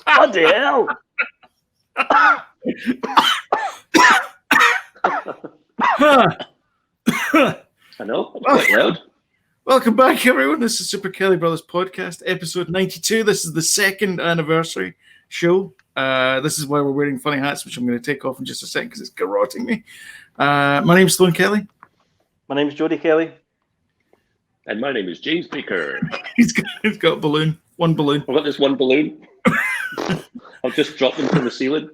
Bloody hell! I know, it's quite loud. Welcome back, everyone. This is Super Kelly Brothers Podcast, episode 92. This is the second anniversary show. This is why we're wearing funny hats, which I'm going to take off in just a second because it's garroting me. My name's Sloan Kelly. My name's Jody Kelly. And my name is James Baker. He's got a balloon. One balloon. I've got this one balloon. I've just dropped them from the ceiling.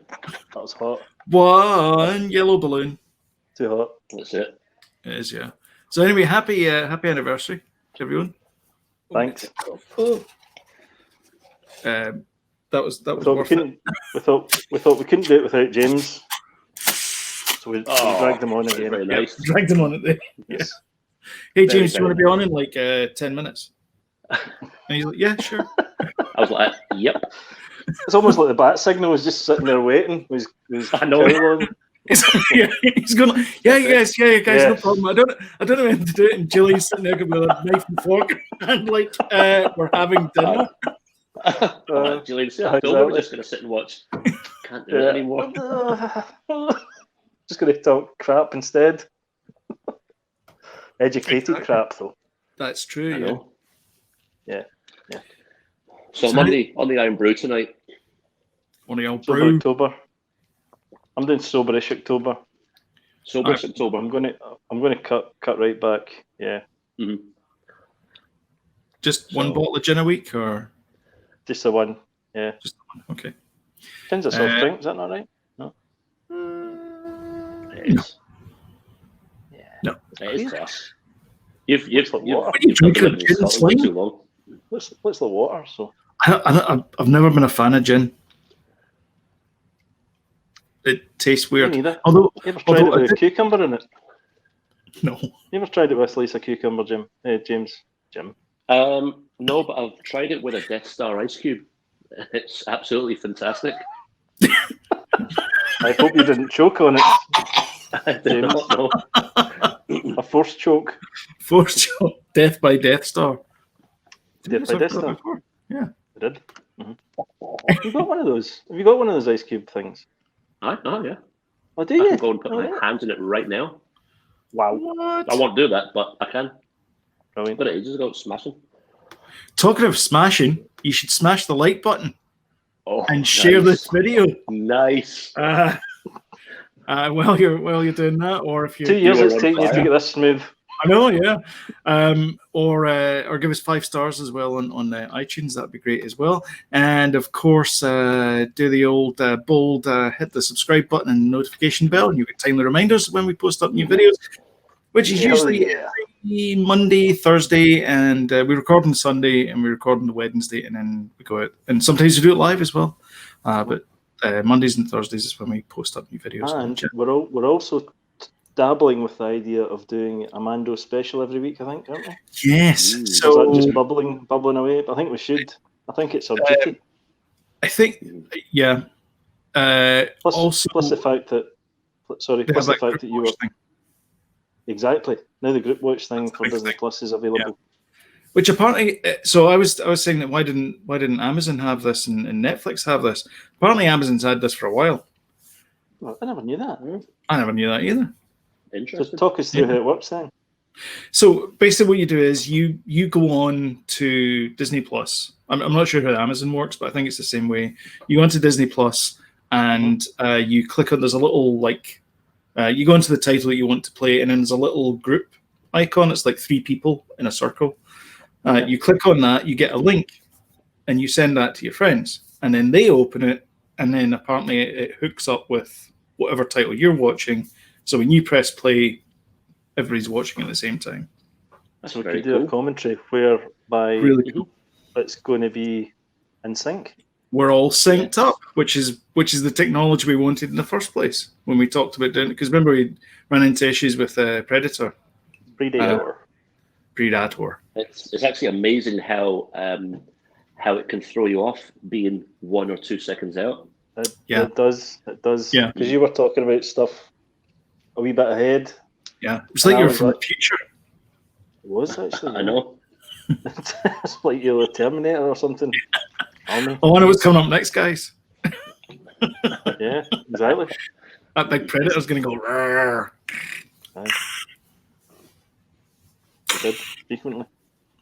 That was hot. One yellow balloon. Too hot. That's it. It is, yeah. So anyway, happy anniversary to everyone. Thanks. That was We thought we couldn't do it without James, so we dragged him on again. Very nice. Dragged him on it there. Yes. Hey James, do you want to be on in like 10 minutes? And he's like, yeah, sure. I was like, yep. It's almost like the bat signal was just sitting there waiting. I know. He's going, yeah, guys, no problem. I don't know when to do it. And Jillian's sitting there with a knife and fork, and like we're having dinner. Jillian said, we're just going to sit and watch. Can't do it anymore. Just going to talk crap instead. Educated crap, though. That's true. Yeah. So I'm on the Iron Brew tonight. On the old Sober brew. October. I'm doing soberish October. Soberish October. I'm going to cut right back. Yeah. Mm-hmm. Just one bottle of gin a week, or just the one? Yeah. Just the one. Okay. Gin's a soft drink. Is that not right? No. It is. Yeah. No. It is class. You've drinking gin and sling? too long. What's the water? So I've never been a fan of gin. It tastes weird. You ever tried it with cucumber in it? No. You ever tried it with a slice of cucumber, Jim? James? Jim? No, but I've tried it with a Death Star ice cube. It's absolutely fantastic. I hope you didn't choke on it. I did not know. A forced choke. Forced choke. Death by Death Star. Death by Death Star. Yeah. I did. Mm-hmm. Have you got one of those? Have you got one of those ice cube things? Yeah. Oh, do you? I can go and put my hands in it right now. Wow. What? I won't do that, but I can. Brilliant. But ages ago, smashing. Talking of smashing, you should smash the like button and share nice. this video. Nice. While you're doing that, or if you 2 years it's taken you to get this smooth. I know, yeah. Or give us 5 stars as well on iTunes. That'd be great as well. And of course, do the old bold hit the subscribe button and notification bell, and you get timely reminders when we post up new videos, which is usually every Monday, Thursday, and we record on Sunday and we record on the Wednesday, and then we go out. And sometimes we do it live as well. But Mondays and Thursdays is when we post up new videos. And we're also dabbling with the idea of doing a Mando special every week, I think, aren't we? Yes. So is that just bubbling away? I think we should. I think it's our duty. I think, yeah. Plus the fact that you were thing. Exactly. Now the group watch thing for Disney Plus is available. Yeah. Which apparently, so I was saying that why didn't Amazon have this and Netflix have this? Apparently, Amazon's had this for a while. Well, I never knew that. I never knew that either. Interesting. So talk us through how it works then. So basically, what you do is you go on to Disney Plus. I'm not sure how Amazon works, but I think it's the same way. You go onto Disney Plus and you click on. There's a little you go into the title that you want to play, and then there's a little group icon. It's like 3 people in a circle. You click on that, you get a link, and you send that to your friends, and then they open it, and then apparently it hooks up with whatever title you're watching. So when you press play, everybody's watching at the same time. That's what we do a commentary whereby it's going to be in sync. We're all synced up, which is the technology we wanted in the first place when we talked about doing it. Because remember, we ran into issues with Predator. Predator. It's actually amazing how it can throw you off being 1 or 2 seconds out. It does. Yeah. Because you were talking about stuff a wee bit ahead. Yeah. It's like you're from the future. It was actually. I know. It's like you're a Terminator or something. Army. Oh, I know what's coming up next, guys. Yeah, exactly. That big predator's going to go. Roar. Aye. He did frequently.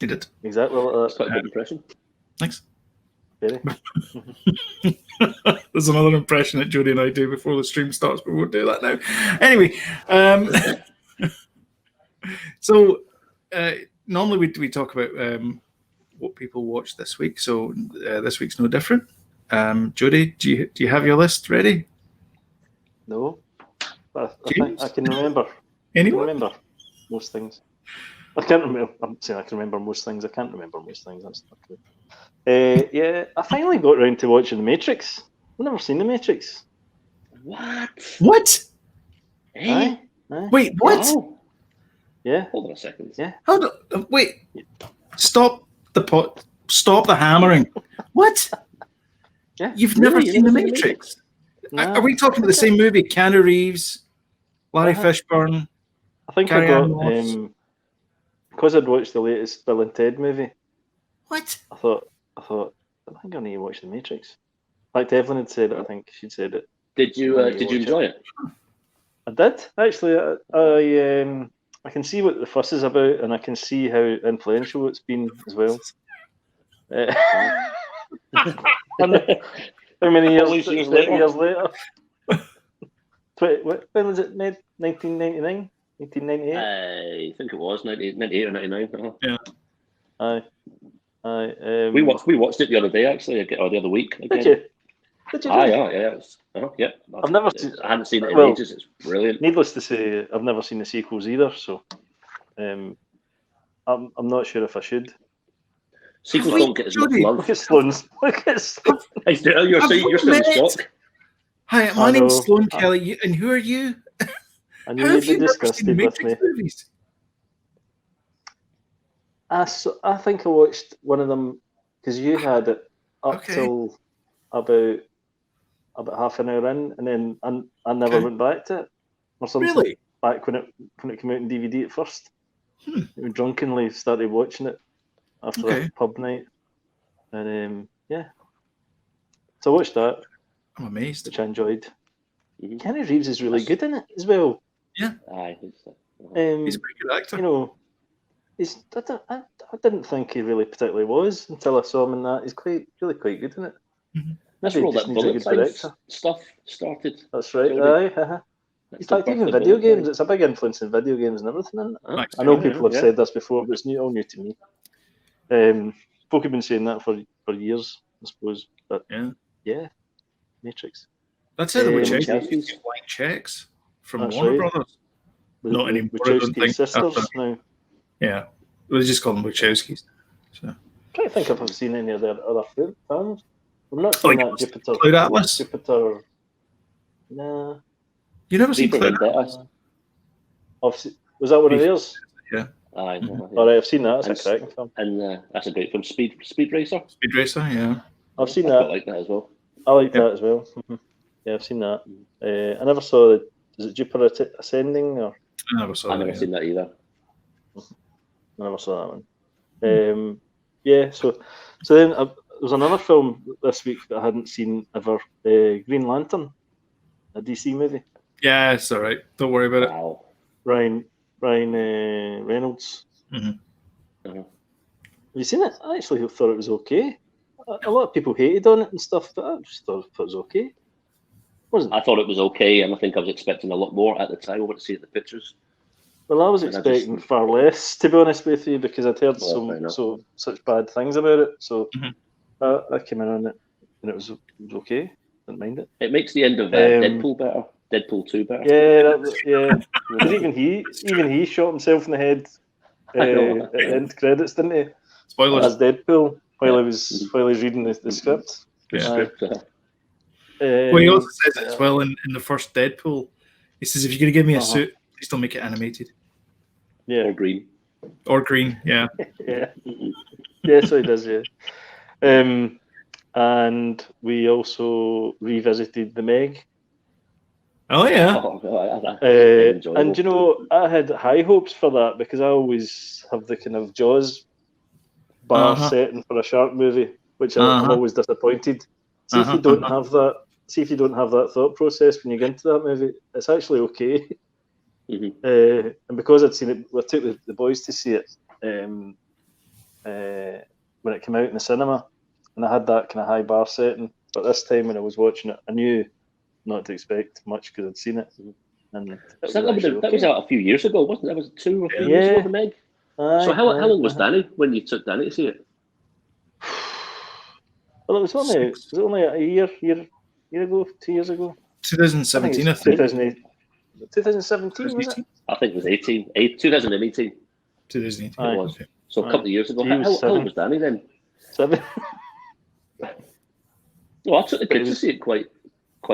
He did. Exactly like That's that. quite a good impression. Thanks. Very. There's another impression that Jody and I do before the stream starts, but we won't do that now. Anyway, so normally we talk about what people watch this week. So this week's no different. Jody, do you have your list ready? No, but I think I can remember. Anyone? I can remember most things. I can't remember. I'm saying I can remember most things. I can't remember most things. That's not good. Yeah, I finally got around to watching The Matrix. I've never seen The Matrix. What? What? Hey? Aye, aye. Wait, what? Wow. Yeah, Hold on a second. yeah. How do, wait. Stop the pot. Stop the hammering. What? Yeah. You've never Really? seen You've The never seen The Matrix? Nah, Are we talking about the same movie? Keanu Reeves, Larry Uh-huh. Fishburne. I think I Carry got on, Ross. because I'd watched the latest Bill and Ted movie. What? I thought I think I need to watch The Matrix. In fact, Evelyn had said it. I think she'd said it. Did you When you watch enjoy it? I did actually. I can see what the fuss is about, and I can see how influential it's been as well. How many years? All these years 30 later. years later. When was it made? 1999, 1998. I think it was 98 or 99. Aye, aye. We watched it the other day actually, or the other week. Again. Did you? Did you? Yeah. Yeah. I've never seen. I haven't seen it in Well, ages. It's brilliant. Needless to say, I've never seen the sequels either. So, I'm not sure if I should. Sequels Wait, don't get as much Jody. love. Look at Sloan's. Look at Sloan. Hey, you're still in minute. shock. Hi, I my name's know. Sloan Kelly, and who are you? I knew How have you'd be you never seen disgusted with me. Matrix movies? I think I watched one of them because you had it up Okay. till about half an hour in, and then I never Okay. went back to it or something. Really? Back when it came out in DVD at first. Hmm. We drunkenly started watching it after Okay. a pub night, and yeah. So I watched that, I'm amazed. which I enjoyed. Mhm. Kenny Reeves is really good in it as well. Aye, it's, He's a pretty good actor. You know, I didn't think he really particularly was until I saw him in that. He's really quite good in it. Mhm. that's Maybe where all he just that needs a bullet good time director. stuff started. That's right. Jody. Aye. In That's the fact, even birth of video bullet games, time. it's a big influence in video games and everything. Isn't it? Huh? Nice. I know Yeah, people have yeah. said this before, but it's all new to me. Folk have been saying that for years, I suppose. But Yeah. Matrix. That's how the Um, Wachowskis get flying checks from That's Warner right. Brothers. The Not anymore, I don't Wachowski think. sisters After- now. Yeah. We just call them Wachowskis. So. I can't think if I've seen any of their other films. I'm not Oh, seeing yeah. that Jupiter. Cloud Atlas? Jupiter. Nah. You never seen Deeper Cloud than Atlas? that. Was that one of Beef. theirs? Aye. Mhm. Yeah. All right, I've seen that. That's And a cracking film. And that's a great film. Speed Racer. Speed Racer, yeah. I've seen I quite that. like that as well. I like Yeah. that as well. Yeah, I've seen that. I never saw the. Is it Jupiter Ascending or? I never saw I've that. never seen that either. I never saw that one. Yeah, so then there was another film this week that I hadn't seen ever. Green Lantern, a DC movie. Yeah, it's all right. Don't worry about it. Wow. Ryan Reynolds. Mhm. Uh-huh. Have you seen it? I actually thought it was okay. A lot of people hated on it and stuff, but I just thought it was okay. Wasn't I thought it was okay, and I think I was expecting a lot more at the time. I went to see it in the pictures. Well, I was And I expecting just- far less, to be honest with you, because I'd heard Well, fair enough. such bad things about it. So Mhm. I came in on it, and it was okay. Didn't mind it. It makes the end of Deadpool better. Deadpool 2 better. Yeah. 'Cause even he shot himself in the head I know. at the end credits, didn't he? Spoilers. As Deadpool while Yeah. he was reading the script. The Yeah. script, Well, he also says it yeah. as well in the first Deadpool. He says, if you're going to give me a Uh-huh. suit, please don't make it animated. Yeah, or green. Or green, yeah. yeah, yeah. So he does, yeah. And we also revisited the Meg. Oh, yeah. Oh, God, I enjoyable. And you know, I had high hopes for that because I always have the kind of Jaws bar setting for a shark movie, which I'm always disappointed. See if you don't have that. See if you don't have that thought process when you get into that movie. It's actually okay. And because I'd seen it, I took the boys to see it when it came out in the cinema, and I had that kind of high bar setting. But this time when I was watching it, I knew not to expect much because I'd seen it. And that was out a few years ago, wasn't it? That was 2 or 3 years ago, the Meg. So how long was Danny when you took Danny to see it? Well, it was only a year ago, 2 years ago. 2017, I think. 2017, was it? I think it was 2018. 2018. It was. So a couple of years ago. How old was Danny then? 7. Well, I took the kids to see it quite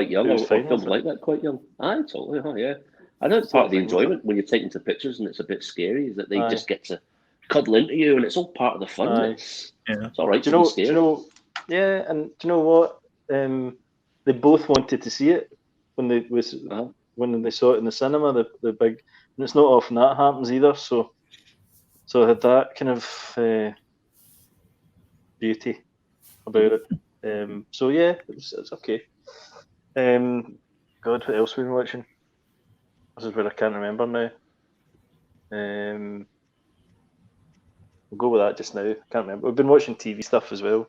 young. It was fine, films like that quite young. Aye, totally. Oh, yeah. I know it's part of the enjoyment when you're taking to pictures and it's a bit scary is that they just get to cuddle into you and it's all part of the fun. It's all right. Do you know? Yeah, and do you know what? They both wanted to see it when they saw it in the cinema. The big, and it's not often that happens either. So I had that kind of beauty about it. So yeah, it's okay. God, what else have we been watching? This is where I can't remember now. We'll go with that just now. I can't remember. We've been watching TV stuff as well,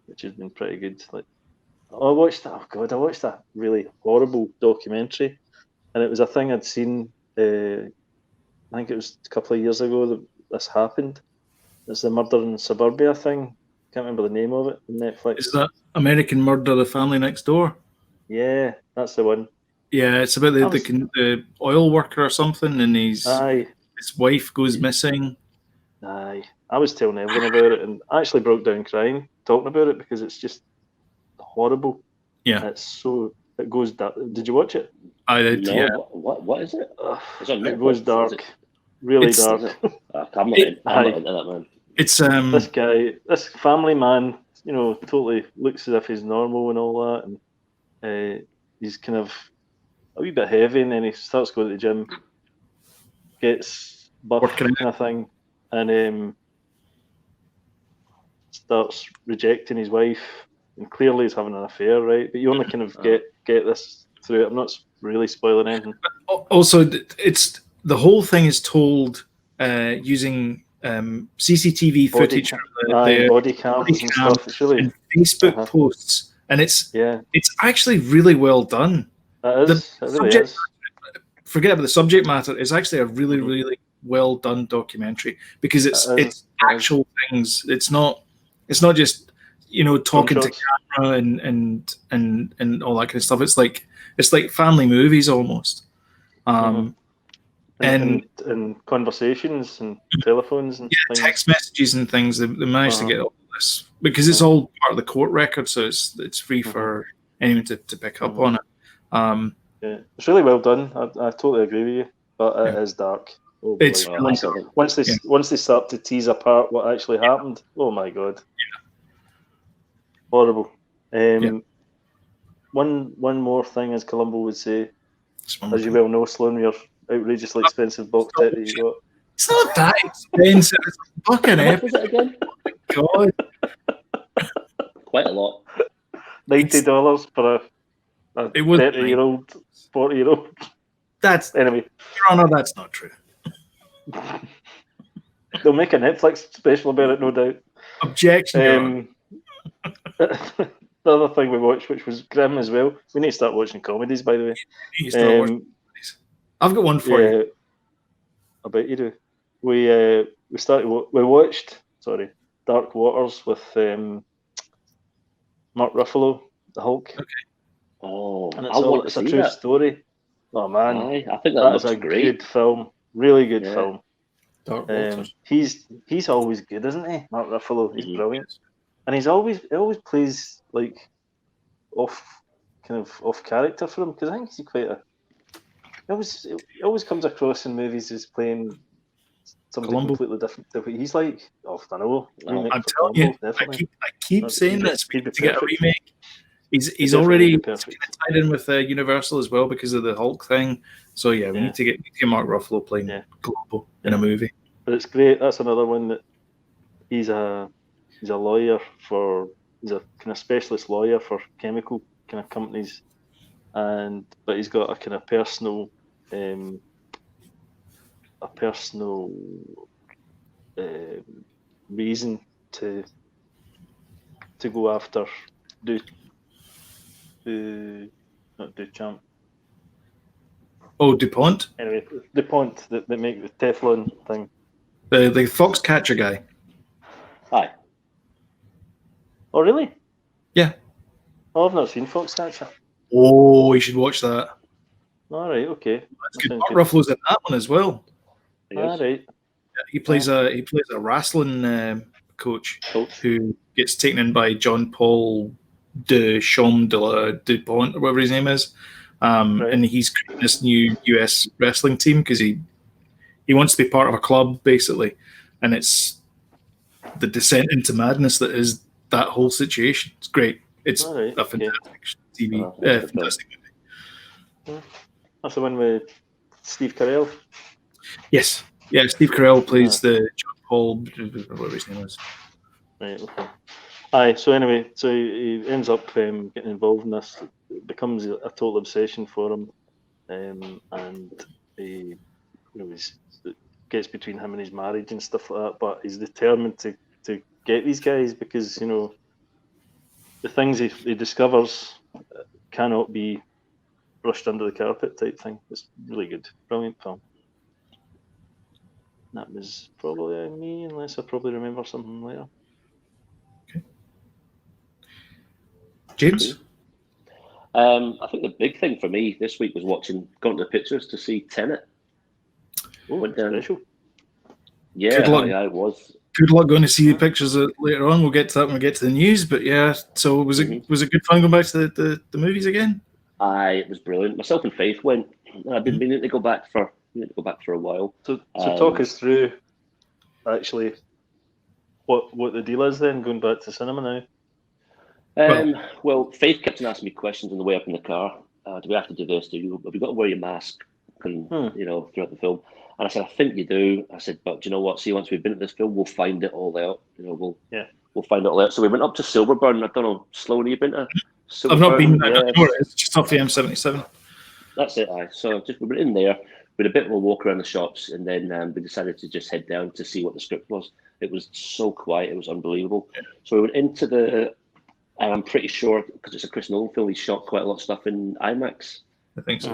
which has been pretty good. Like, I watched that really horrible documentary, and it was a thing I'd seen. I think it was a couple of years ago that this happened. It's the Murder in Suburbia thing. Can't remember the name of it on Netflix. Is that American Murder: The Family Next Door? Yeah, that's the one. Yeah, it's about the oil worker or something, and his wife goes missing. Aye, I was telling everyone about it, and I actually broke down crying talking about it because it's just horrible. Yeah, it goes dark. Did you watch it? I did. No, yeah. What is it? It goes dark, really dark. I'm not into that, man. It's this family man, totally looks as if he's normal and all that, and he's kind of a wee bit heavy, and then he starts going to the gym, gets buff kind of thing, and starts rejecting his wife, and clearly he's having an affair, right? But you only kind of get this through it. I'm not really spoiling anything. Also, it's the whole thing is told using CCTV footage, body cams and stuff. It's really and Facebook posts, and it's actually really well done. It really is. Forget about the subject matter. It's actually a really, really well done documentary because it's actual things. It's not just talking to camera and all that kind of stuff. It's like family movies almost. And conversations and telephones and things. Text messages and things. They managed to get all this because it's all part of the court record, so it's free for anyone to pick up on it. It's really well done. I totally agree with you, but it is dark. Oh, it's really dark. Once they start to tease apart what actually happened, oh my god, horrible. One more thing, as Columbo would say, as you well know, Sloan, your outrageously expensive box set that you got. It's not that expensive. It's fucking epic. Was it again? God, quite a lot. $90 for a 30-year-old, 40-year-old. That's anyway. Your Honor, that's not true. They'll make a Netflix special about it, no doubt. Objection. The other thing we watched, which was grim as well. We need to start watching comedies, by the way. You start watching comedies. I've got one for you. I bet you do. We watched Dark Waters with Mark Ruffalo, the Hulk. Okay. Oh, and it's a true story. Oh man, I think that's a great. Good film. Really good film. Dark Waters. He's always good, isn't he? Mark Ruffalo. He's brilliant, and he always plays like off character for him, because I think he's quite a. He always comes across in movies as playing something completely different to what he's like. Oh, I know. I'm telling you, I keep saying this. We need to get a remake. He's already tied in with Universal as well because of the Hulk thing. So we need to get Mark Ruffalo playing Columbo in a movie. But it's great. That's another one that he's a lawyer he's a kind of specialist lawyer for chemical kind of companies, but he's got a kind of personal reason to go after not Duchamp. Oh, DuPont? Anyway, DuPont that make the Teflon thing. The Foxcatcher guy. Aye. Oh, really? Yeah. Oh, I've not seen Foxcatcher. Oh, you should watch that. All right, okay. That's good. Mark Ruffalo's in that one as well. All right. He plays a wrestling coach who gets taken in by John Paul DuPont or whatever his name is, and he's creating this new US wrestling team because he wants to be part of a club basically, and it's the descent into madness that is that whole situation. It's great. It's a fantastic fantastic movie. That's the one with Steve Carell. Yes. Yeah, Steve Carell plays the John Paul, whatever his name is. Right, okay. Aye, so anyway, so he ends up getting involved in this. It becomes a total obsession for him, and he, it gets between him and his marriage and stuff like that. But he's determined to get these guys because the things he discovers cannot be brushed under the carpet type thing. It's really good, brilliant film. That was probably me, unless I probably remember something later. Okay. James? I think the big thing for me this week was going to the pictures to see Tenet. Oh, special. Yeah, yeah, it was. Good luck going to see the pictures later on. We'll get to that when we get to the news. But yeah, so was it good fun going back to the movies again? Aye, it was brilliant. Myself and Faith went. I've been meaning to go back for a while. So talk us through actually what the deal is then, going back to cinema now. Well, Faith kept on asking me questions on the way up in the car. Do we have to do this? Have you got to wear your mask? Throughout the film. And I said, I think you do. I said, but do you know what? See, once we've been at this film, we'll find it all out. We'll find it all out. So we went up to Silverburn. I don't know, Sloan, have you been to Silverburn? I've not been there. Yeah. It's just off the M77. That's it, aye. So we went in there. We had a bit of a walk around the shops, and then we decided to just head down to see what the script was. It was so quiet. It was unbelievable. So we went into I'm pretty sure, because it's a Chris Nolan film, he shot quite a lot of stuff in IMAX. I think so.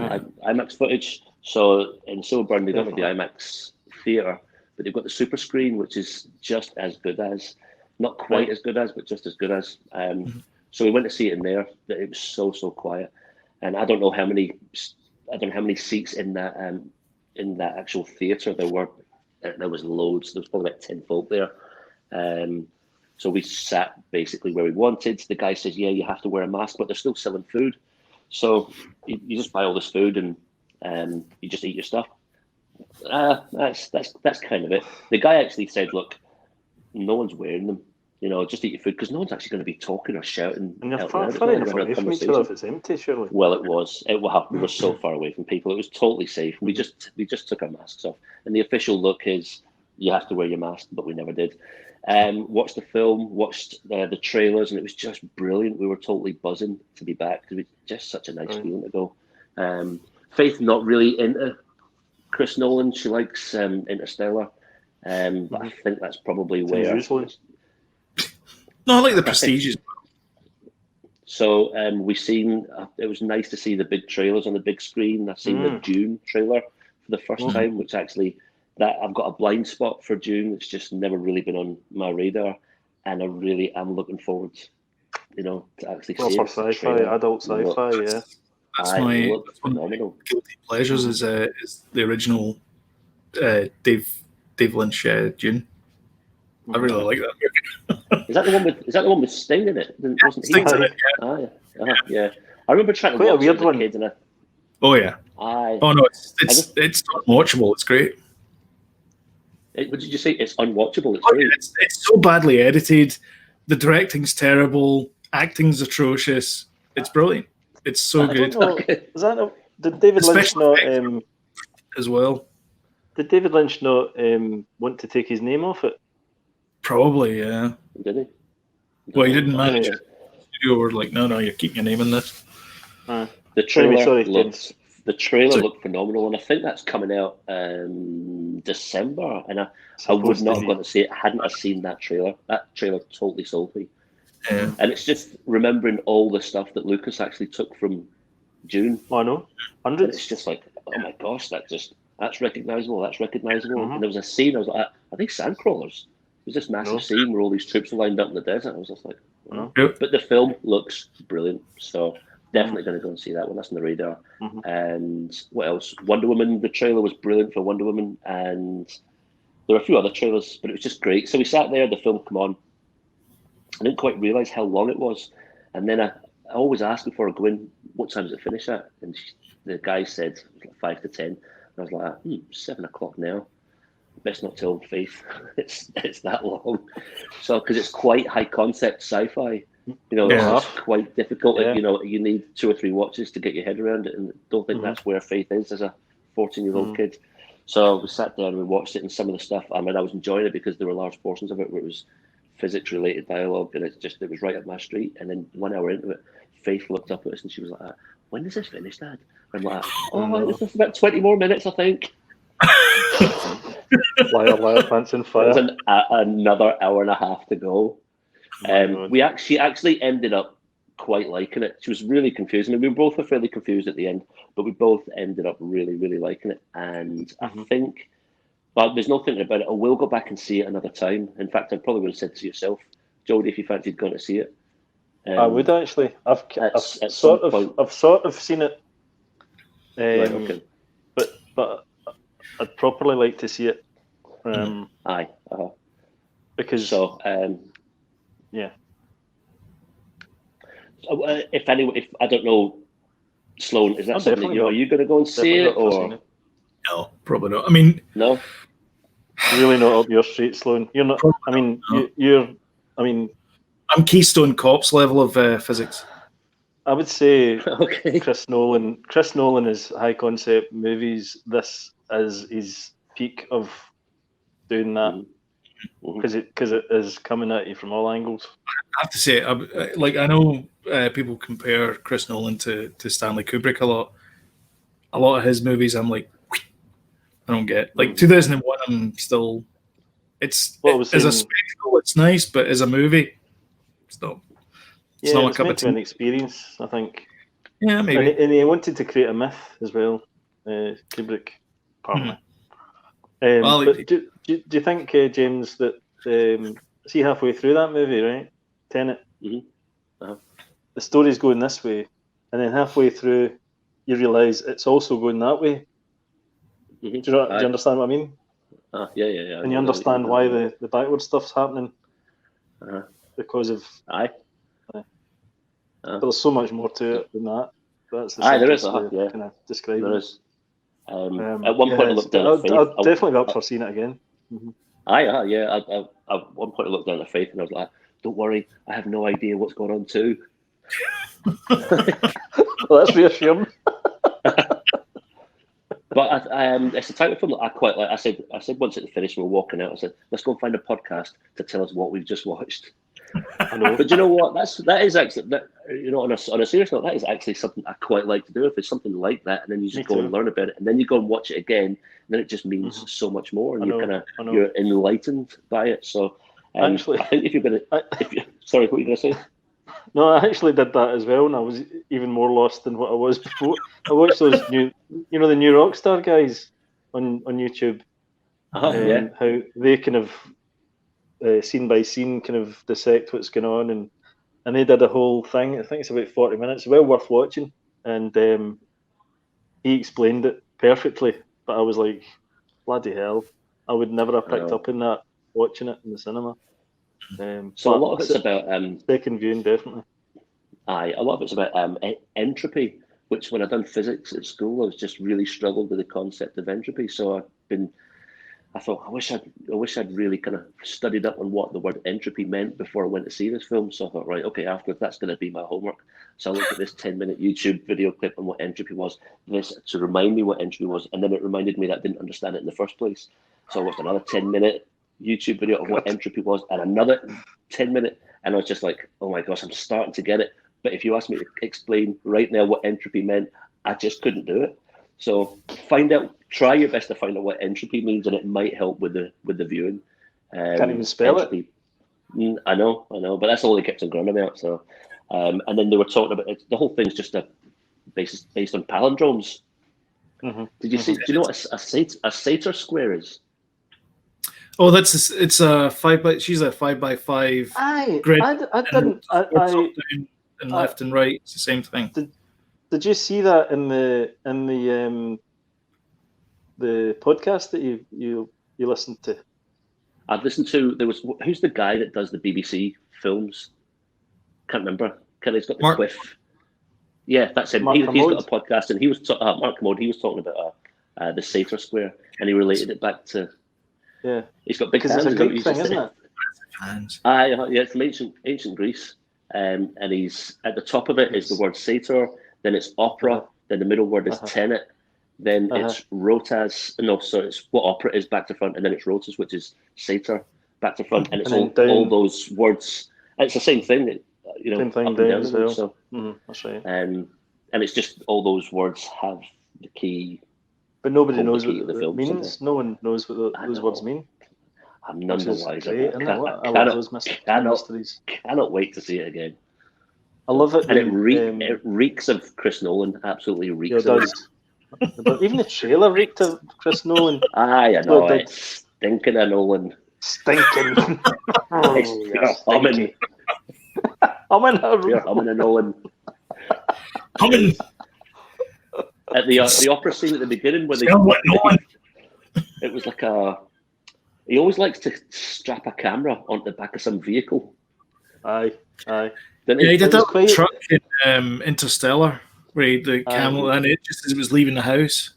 IMAX footage. So in Silverburn, they don't have the IMAX theatre, but they've got the super screen, which is just as good as, not quite as good as, but just as good as. So we went to see it in there. It was so quiet, and I don't know how many seats in that actual theatre there were. There was loads. There was probably like 10 folk there. So we sat basically where we wanted. The guy says, "Yeah, you have to wear a mask, but they're still selling food." So you just buy all this food and you just eat your stuff. That's kind of it. The guy actually said, "Look, no one's wearing them. Just eat your food because no one's actually going to be talking or shouting." And you're far enough away from each other if it's empty, surely. Well, it was. We were so far away from people. It was totally safe. We just took our masks off. And the official look is you have to wear your mask, but we never did. Watched the film, watched the trailers, and it was just brilliant. We were totally buzzing to be back because it was just such a nice feeling to go. Faith not really into Chris Nolan. She likes Interstellar, but I think that's probably where. No, I like the Prestige. So we've seen. It was nice to see the big trailers on the big screen. I've seen the Dune trailer for the first time, which actually. That I've got a blind spot for Dune. It's just never really been on my radar, and I really am looking forward, to actually see it. Sci-fi, adult sci-fi, yeah. That's one of my guilty pleasures. Is the original Dave Lynch Dune. I really like that. Is that the one with Sting in it? Sting's in it. Yeah. Yeah. I remember trying to watch it as a kid, and oh yeah. Oh no, it's unwatchable. It's great. What did you say? It's unwatchable. It's so badly edited. The directing's terrible. Acting's atrocious. It's brilliant. It's so good. Did David Lynch not as well? Did David Lynch not want to take his name off it? Probably, yeah. Did he? Well, he didn't Anyway, manage it. The studio were like, no, you're keeping your name in this. The trailer sorry, looks. The trailer looked phenomenal, and I think that's coming out in December. And I would not have gone to see it hadn't I seen that trailer. That trailer totally sold me. Yeah. And it's just remembering all the stuff that Lucas actually took from June. Oh, I know. And Hundreds. it's just like, oh my gosh, that's recognizable. That's recognizable. And there was a scene. I was like, are they sandcrawlers? There's this massive scene where all these troops are lined up in the desert. I was just like, oh. But the film looks brilliant. So definitely going to go and see that one. That's on the radar. And what else? Wonder Woman. The trailer was brilliant for Wonder Woman, and there were a few other trailers, but it was just great. So we sat there. The film come on. I didn't quite realize how long it was, and then I always ask before I go in, what time does it finish at? And the guy said it was like 5 to 10. And I was like, 7 o'clock now. Best not tell Faith it's that long. So because it's quite high concept sci-fi, it's quite difficult. Like, you need 2 or 3 watches to get your head around it, and I don't think that's where Faith is as a 14-year-old kid. So we sat down and we watched it, and some of the stuff. I mean, I was enjoying it because there were large portions of it where it was physics-related dialogue, and it was right up my street. And then 1 hour into it, Faith looked up at us and she was like, "When does this finish, Dad?" I'm like, "It's just about 20 more minutes, I think." Liar, pants and fire. There's another hour and a half to go. She actually ended up quite liking it. She was really confused. I mean, we both were fairly confused at the end, but we both ended up really, really liking it. And I think, but there's no thinking about it. I will go back and see it another time. In fact, I probably would have said to yourself, Jody, if you fancied going to see it. I would actually. I've sort of seen it. Right, okay. But I'd properly like to see it. Aye. Because yeah. If I don't know, Sloan, is that something that are you going to go and see it, or no? Probably not. I mean, no. Really not up your street, Sloan. You're not. I mean, you're. I mean, I'm Keystone Cops level of physics. I would say Chris Nolan. Chris Nolan is high concept movies. This is his peak of doing that because it is coming at you from all angles. I have to say, I know people compare Chris Nolan to Stanley Kubrick a lot. A lot of his movies, I'm like, I don't get. Like 2001, I'm still. As a spectacle, it's nice, but as a movie, it's not. It's not a cup of tea. An experience, I think. Yeah, maybe. And he wanted to create a myth as well, Kubrick. Pardon me. But do you think, James, that see halfway through that movie, right? Tenet. The story's going this way, and then halfway through, you realise it's also going that way. Do you understand what I mean? Yeah. And you understand why the backward stuff's happening because of But there's so much more to it than that. That's the there is. Kind of describe there is. At one point, I looked down at Faith. I'd definitely be up for seeing it again. At one point, I looked down at Faith and I was like, "Don't worry, I have no idea what's going on too." Well, that's reassuring. But it's the type of film that I quite like. I said once it finished, we were walking out. I said, "Let's go and find a podcast to tell us what we've just watched." I know. But you know what? That is actually on a serious note, that is actually something I quite like to do. If it's something like that, and then you just go and learn about it, and then you go and watch it again, and then it just means so much more, and you're enlightened by it. So actually, I think if you're gonna, sorry, what were you gonna say? No, I actually did that as well, and I was even more lost than what I was before. I watched those the new Rockstar guys on YouTube, how they kind of scene by scene kind of dissect what's going on, and they did a whole thing. I think it's about 40 minutes. Well worth watching, and he explained it perfectly. But I was like, bloody hell, I would never have picked up on that watching it in the cinema. So a lot of it's about second viewing, definitely. A lot of it's about entropy, which when I done physics at school, I was just really struggled with the concept of entropy. So I thought I wish I'd really kind of studied up on what the word entropy meant before I went to see this film. So I thought, right, okay, afterwards that's going to be my homework. So I looked at this 10-minute YouTube video clip on what entropy was, this to remind me what entropy was, and then it reminded me that I didn't understand it in the first place. So I watched another 10-minute YouTube video of what entropy was, and another 10-minute, and I was just like, oh my gosh, I'm starting to get it. But if you asked me to explain right now what entropy meant, I just couldn't do it. So try your best to find out what entropy means, and it might help with the viewing. Can't even spell entropy. I know, but that's all they kept on growing about. So, and then they were talking about it. The whole thing's just based on palindromes. Mm-hmm. Did you see? Do you know what a sator square is? Oh, it's a 5x. She's a 5x5 grid. I didn't. And left and right. It's the same thing. Did you see that in the podcast that you listened to? I've listened to. Who's the guy that does the BBC films? Can't remember. He's got the quiff. Yeah, that's him. He's got a podcast, and he was Mark Commode. He was talking about the Sator Square, and he related it back to. Yeah, he's got big hands. It's a Greek thing, isn't it? Hands. Yeah, it's from ancient Greece, and he's at the top of it is the word Sator. Then it's opera. Then the middle word is Tenet. Then it's rotas. No, so it's what opera is back to front, and then it's rotas, which is Sator back to front, and it's all those words. And it's the same thing. Same thing up and down as well. So, that's right. And it's just all those words have the key. But nobody knows what it means. No one knows what those words mean. I'm none the wiser. I love those mysteries. Cannot wait to see it again. I love it. And it reeks of Chris Nolan. Absolutely reeks. Yeah, it does. But even the trailer reeked of Chris Nolan. I know. It's stinking of Nolan. Stinking. Humming. Humming a Nolan. Humming. At the opera scene at the beginning, where it was like he always likes to strap a camera onto the back of some vehicle. Aye. Yeah, he did that truck in Interstellar, where the camera and it just as it was leaving the house.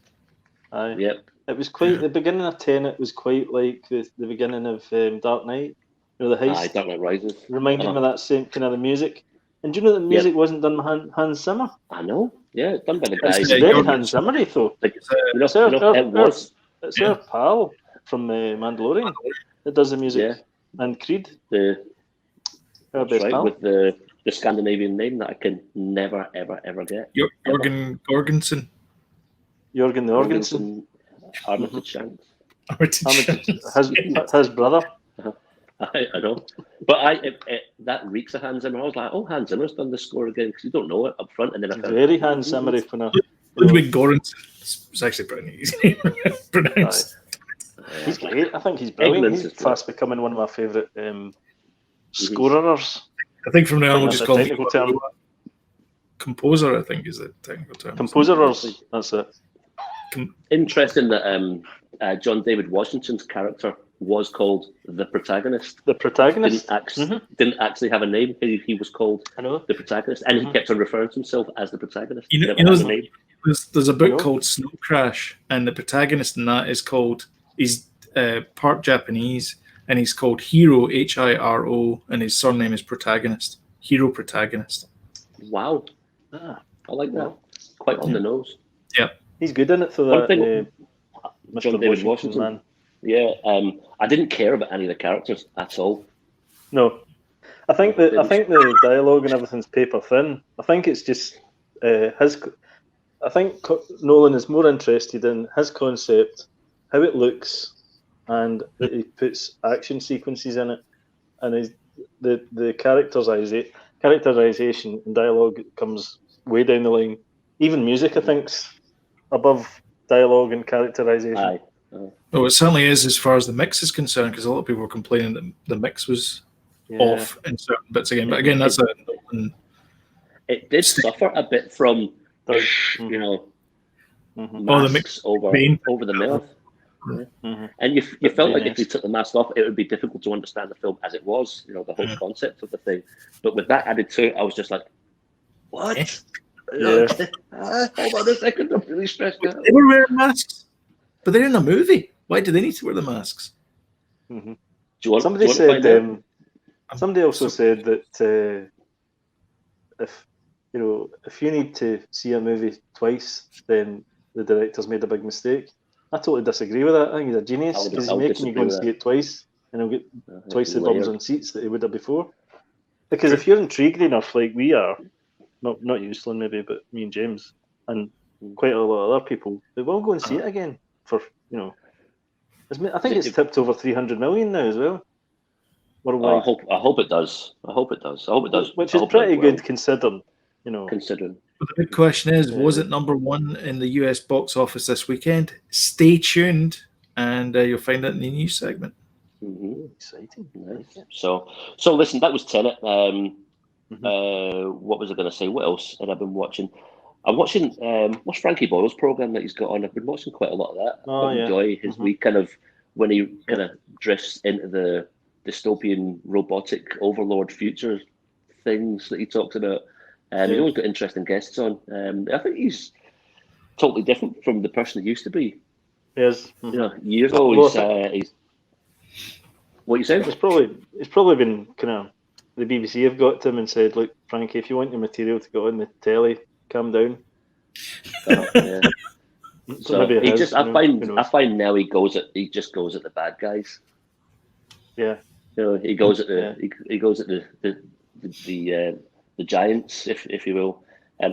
Aye. Yep. It was quite the beginning of Tenet was quite like the beginning of Dark Knight. The heist. Aye, Dark Knight Rises. Reminded me of that same kind of the music. And do you know that the music wasn't done by Hans Zimmer? I know. Yeah, it's done by the guy. It's very Hans Zimmery though. It's our pal from Mandalorian that does the music and Creed. That's right, with the Scandinavian name that I can never ever get. Jørgen Jorgensen. Jørgen the Jorgensen. Armitage Shanks. His brother. I know, but that reeks of Hans Zimmer. I was like, oh, Hans Zimmer's done the score again, because you don't know it up front, and then very Hans Zimmery for now. Ludwig Göransson. It's actually pretty easy to pronounce. He's great. I think he's brilliant. He's fast becoming one of my favourite scorers. I think from now on we'll just call him composer. I think is the technical term. Composers. That's it. Interesting that John David Washington's character was called the protagonist. The protagonist didn't actually have a name. He was called the protagonist, and he kept on referring to himself as the protagonist. There's a book called Snow Crash, and the protagonist in that is called. He's part Japanese, and he's called Hiro Hiro, and his surname is Protagonist. Hiro Protagonist. Wow, I like that. Quite on the nose. Yeah, he's good in it for that. John David Washington. Man. Yeah, I didn't care about any of the characters at all. No, I think the dialogue and everything's paper thin. I think it's just his. I think Nolan is more interested in his concept, how it looks, and that he puts action sequences in it, and the characterization and dialogue comes way down the line. Even music, I think's above dialogue and characterization. Aye. Well, it certainly is as far as the mix is concerned, because a lot of people were complaining that the mix was off in certain bits again. But again, that's it did suffer a bit from masks over the mouth. And you felt like if you took the mask off, it would be difficult to understand the film as it was, the whole concept of the thing. But with that added to it, I was just like, what? Hold on a second, I'm really stressed out. They were wearing masks. But they're in a movie. Why do they need to wear the masks? Somebody also said that if you need to see a movie twice, then the director's made a big mistake. I totally disagree with that. I think he's a genius because he's making you go and see it twice. and he'll get twice the bums on seats that he would have before. Because if you're intrigued enough, like we are, not you, Sloan, maybe, but me and James, and quite a lot of other people, they will go and see it again for, you know. I think it's tipped over 300 million now as well. Worldwide. I hope it does. I hope it does. Which is pretty good considering, you know. Considering. But the big question is, was it number one in the US box office this weekend? Stay tuned, and you'll find it in the news segment. Mm-hmm. Exciting. Nice. So listen, that was Tenet. What was I going to say? What else had I been watching? I'm watching what's Frankie Boyle's program that he's got on. I've been watching quite a lot of that. I enjoy his week, kind of when he kind of drifts into the dystopian robotic overlord future things that he talks about. He's always got interesting guests on. I think he's totally different from the person he used to be. Yes. You know, years ago, he's what you saying? It's probably been kind of the BBC have got to him and said, "Look, Frankie, if you want your material to go on the telly, calm down." So maybe he just, I find now he just goes at the bad guys. Yeah. You know, he goes at he goes at the giants, if you will.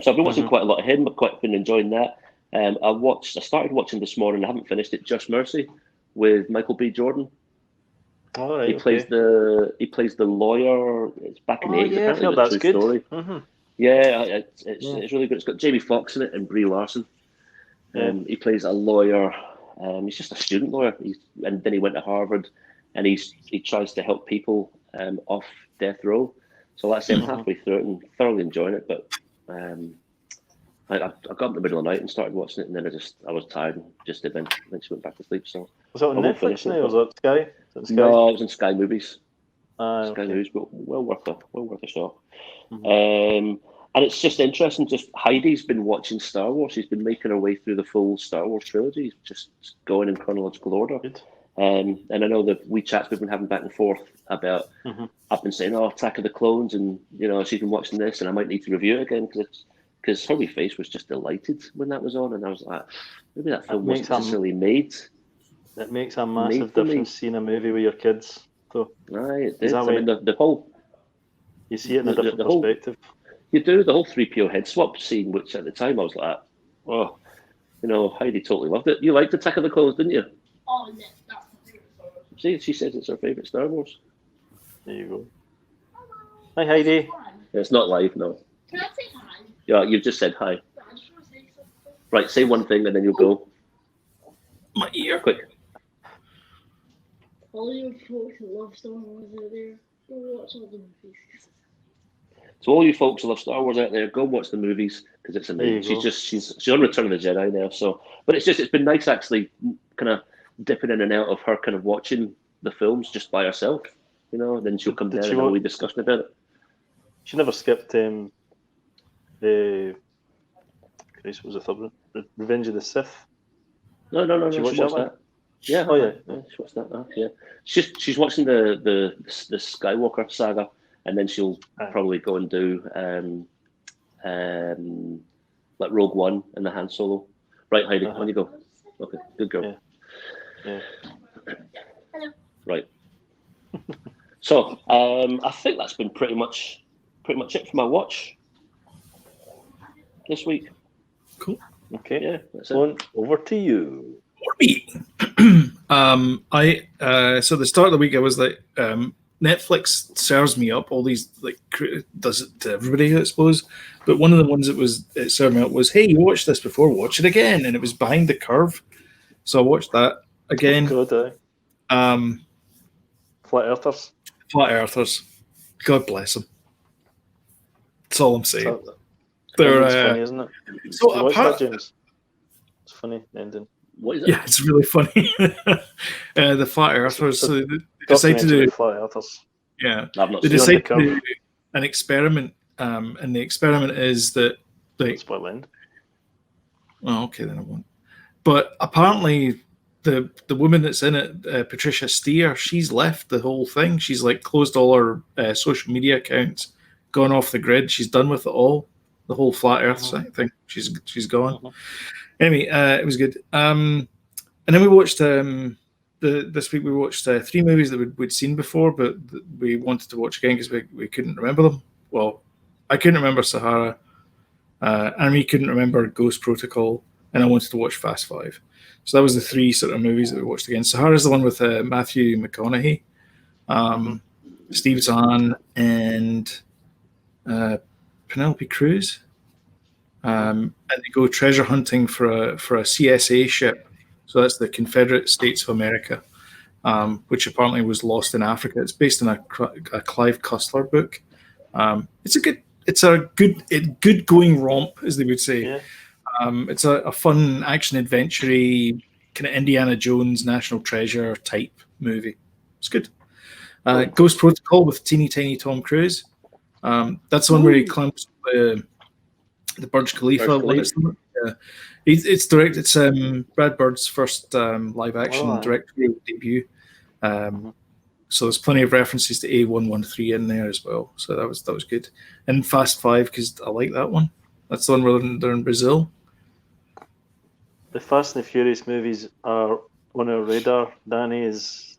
So I've been watching quite a lot of him. I've quite been enjoying that. I started watching this morning. I haven't finished it. Just Mercy with Michael B. Jordan. All right, he plays the lawyer. It's back in the 80s. Yeah, I feel that's good. Story. Yeah, it's really good. It's got Jamie Foxx in it and Brie Larson. He plays a lawyer. He's just a student lawyer. And then he went to Harvard, and he tries to help people off death row. So that's him halfway through it and thoroughly enjoying it. But I got up in the middle of the night and started watching it, and then I was tired and just eventually went back to sleep. So was that on Netflix now, or was that Sky? No, it was on Sky Movies. Sky Movies, but well worth a shot. And it's just interesting. Just Heidi's been watching Star Wars. She's been making her way through the full Star Wars trilogy, just going in chronological order. Good. And I know that we chats we've been having back and forth about. I've been saying, Attack of the Clones, and she's been watching this, and I might need to review it again because her wee face was just delighted when that was on, and I was like, maybe that film wasn't necessarily made. It makes a massive difference seeing a movie with your kids. So, right, it is. I mean, the whole you see it in a different perspective. You do the whole 3PO head swap scene, which at the time I was like, oh, Heidi totally loved it. You liked Attack of the Clones, didn't you? Oh, yeah, that's my favourite Star Wars. See, she says it's her favourite Star Wars. There you go. Hi, Heidi. Yeah, it's not live, no. Can I say hi? Yeah, you've just said hi. I just want to say something. Right, say one thing and then you'll go. My ear. Quick. All you folks who love Star Wars out there, go watch all the movies. So all you folks who love Star Wars out there, go watch the movies because it's amazing. She's on Return of the Jedi now. So, but it's been nice actually, kind of dipping in and out of her, kind of watching the films just by herself. Then she'll come down and have a wee discussion about it. She never skipped the. What was the third one? Revenge of the Sith. No. She watched that. Yeah. Oh yeah. She watched that. Yeah. She's watching the Skywalker saga. And then she'll probably go and do like Rogue One and the Han Solo. Right, Heidi, on you go. Okay, good girl. Yeah. Hello. Right. So I think that's been pretty much it for my watch this week. Cool. Okay. Yeah, that's it. Over to you. So the start of the week I was like. Netflix serves me up all these, does it to everybody, I suppose. But one of the ones it served me up was, hey, you watched this before, watch it again. And it was Behind the Curve. So I watched that again. Good, Flat Earthers. Flat Earthers. God bless them. That's all I'm saying. It's funny, isn't it? So you watch that, James? It's funny, ending. What is it? Yeah, it's really funny. The Flat Earthers. So they decide to do Flat Earthers. Yeah, they decide to do an experiment, and the experiment is that spoil end. Oh, okay, then I won't. But apparently, the woman that's in it, Patricia Steer, she's left the whole thing. She's closed all her social media accounts, gone off the grid. She's done with it all. The whole Flat Earth thing. She's gone. Anyway, it was good. And then we watched this week we watched 3 movies that we'd seen before, but we wanted to watch again because we couldn't remember them. Well, I couldn't remember Sahara. Amy couldn't remember Ghost Protocol, and I wanted to watch Fast 5. So that was the 3 sort of movies that we watched again. Sahara is the one with Matthew McConaughey, Steve Zahn, and Penelope Cruz. And they go treasure hunting for a CSA ship. So that's the Confederate States of America, which apparently was lost in Africa. It's based on a Clive Cussler book. It's a good going romp, as they would say. Yeah. It's a fun action adventure kind of Indiana Jones National Treasure type movie. It's good. Ghost Protocol with teeny tiny Tom Cruise. That's the one where he climbs the Burj Khalifa. It's direct. It's Brad Bird's first live action directorial debut. So there's plenty of references to A113 in there as well. So that was good. And Fast 5 because I like that one. That's the one where they're in Brazil. The Fast and the Furious movies are on our radar. Danny is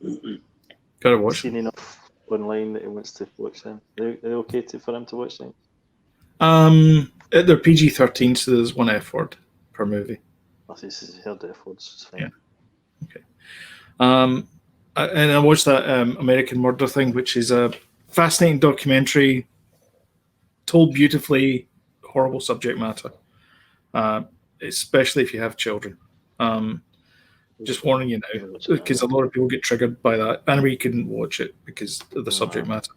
Gotta watch seen them. enough online that he wants to watch them. Are they okay for him to watch them? They're PG-13, so there's 1 F word per movie. This is heard F words. It's fine. Yeah. Okay. And I watched that American Murder thing, which is a fascinating documentary, told beautifully, horrible subject matter, especially if you have children. Just warning you now, because a lot of people get triggered by that. And we couldn't watch it because of the subject matter.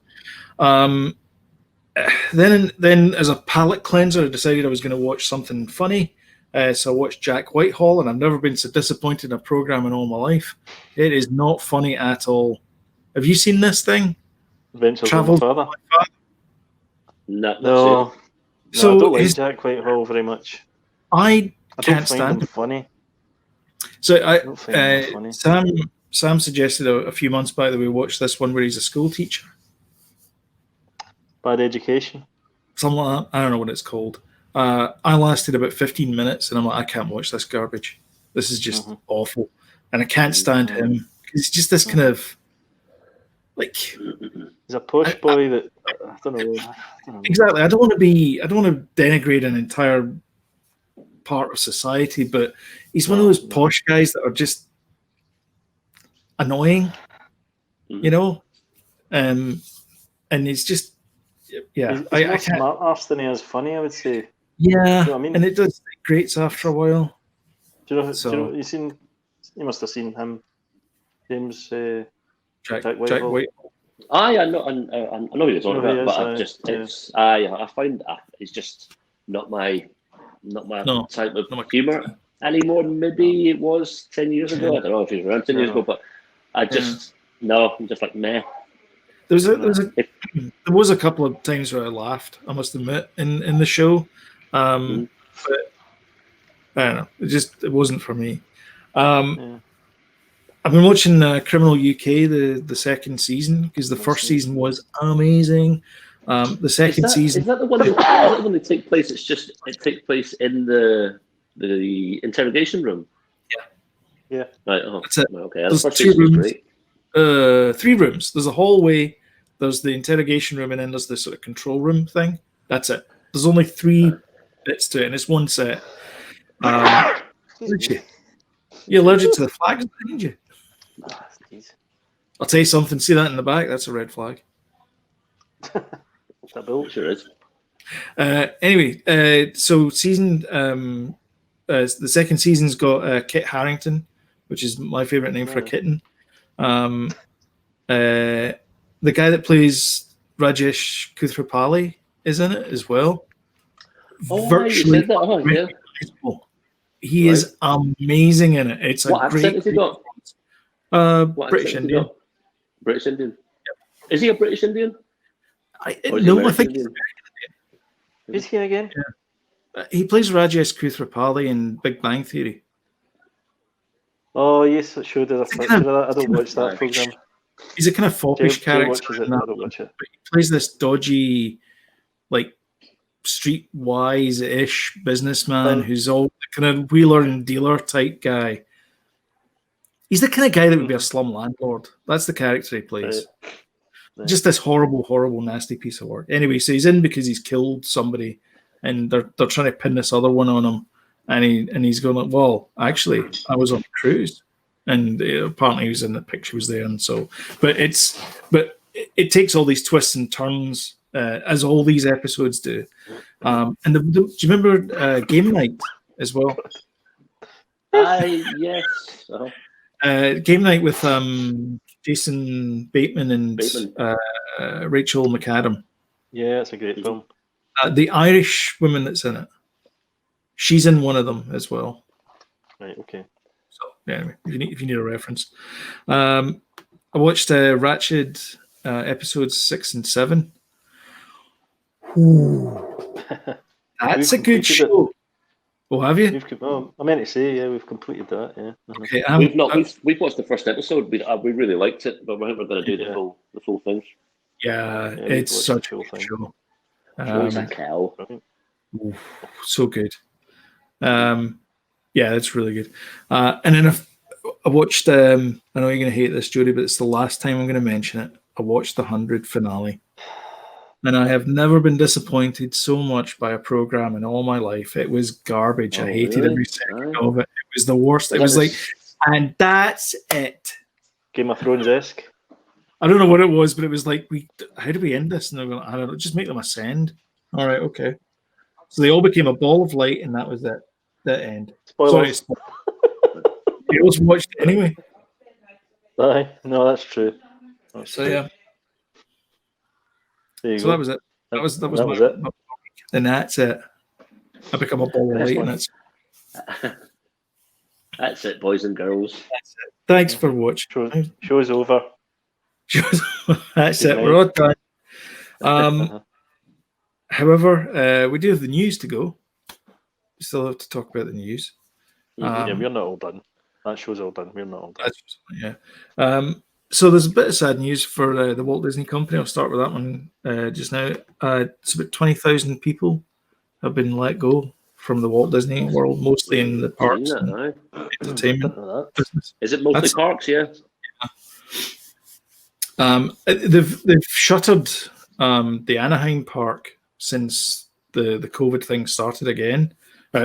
Then as a palate cleanser, I decided I was going to watch something funny. So I watched Jack Whitehall, and I've never been so disappointed in a program in all my life. It is not funny at all. Have you seen this thing? Adventures Travel of My Father? No. So I don't like Jack Whitehall very much. I I can't don't find stand him funny. So I don't find him funny. Sam suggested a few months back that we watch this one where he's a school teacher. Bad Education. Something like that. I don't know what it's called. I lasted about 15 minutes and I'm like, I can't watch this garbage. This is just awful. And I can't stand him. He's just this kind of like he's a posh boy that I don't know. Exactly. I don't want to denigrate an entire part of society, but he's one of those posh guys that are just annoying, you know? And he's just He's more smart arse than he is funny, I would say. Yeah, you know what I mean? And it does grates after a while. Do you know you must have seen him, James Jack Whitehall. White. I know what you're talking about, but I find it's just not my type of humour anymore. Maybe it was 10 years ago. I don't know if it was around 10 years ago, but I just I'm just like meh. There was a couple of times where I laughed, I must admit, in the show. But I don't know. It wasn't for me. I've been watching Criminal UK, the second season, because the first season was amazing. The second season is that the one that takes place? It takes place in the interrogation room. Yeah. Right. Oh, that's it. Okay. There's the first 2 season rooms. was great. 3 rooms. There's a hallway. There's the interrogation room, and then there's the sort of control room thing. That's it. There's only 3 bits to it, and it's one set. You're allergic to the flags behind you. I'll tell you something. See that in the back? That's a red flag. That bill sure is. Anyway, so season the second season's got Kit Harington, which is my favorite name for a kitten. The guy that plays Rajesh Kuthrapali is in it as well. Virtually, he is amazing in it. It's what accent has he got? British Indian. British Indian. Yep. Is he a British Indian? I think he's Indian. Is he again? Yeah. He plays Rajesh Kuthrapali in Big Bang Theory. Oh yes, it showed us. I don't watch that program. He's a kind of foppish character. I don't watch it. But he plays this dodgy, like streetwise-ish businessman who's all kind of wheeler and dealer type guy. He's the kind of guy that would be a slum landlord. That's the character he plays. Right. Just this horrible, horrible, nasty piece of work. Anyway, so he's in because he's killed somebody, and they're trying to pin this other one on him, and he's going like, well, actually, I was on a cruise, and apparently he was in the picture, he was there, and so, but it takes all these twists and turns as all these episodes do. And do you remember Game Night as well? Yes. Uh-huh. Game Night with Jason Bateman and Rachel McAdam. Yeah, it's a great film. The Irish woman that's in it, she's in one of them as well. Right, okay. So yeah, anyway, if you need a reference, I watched Ratched episodes 6 and 7. Ooh, that's a good show. Oh, have you? I meant to say, yeah, we've completed that. Yeah. Okay, we've watched the first episode. We really liked it, but we're going to do the full thing. Yeah, it's such a good show. So good. Yeah, it's really good. And then I watched. I know you're going to hate this, Jody, but it's the last time I'm going to mention it. I watched the 100 finale. And I have never been disappointed so much by a program in all my life. It was garbage. I hated every second of it. It was the worst. It was like, and that's it. Game of Thrones-esque. I don't know what it was, but it was like, how do we end this? And they're going, I don't know, just make them ascend. All right, okay. So they all became a ball of light, and that was it. The end. Spoilers. Sorry. You also watched it anyway. Aye, no, that's true. Yeah. So that was it. That was it. And that's it. I become a ball of light, and that's it, boys and girls. That's it. Thanks for watching. Show's over. That's it. We're all done. However, we do have the news to go. We still have to talk about the news. Yeah, we're not all done. That show's all done. We're not all done. Yeah. So there's a bit of sad news for the Walt Disney Company. I'll start with that one just now. It's about 20,000 people have been let go from the Walt Disney World, mostly in the parks and entertainment business. Is it mostly parks? Yeah. They've shuttered the Anaheim Park since the COVID thing started again.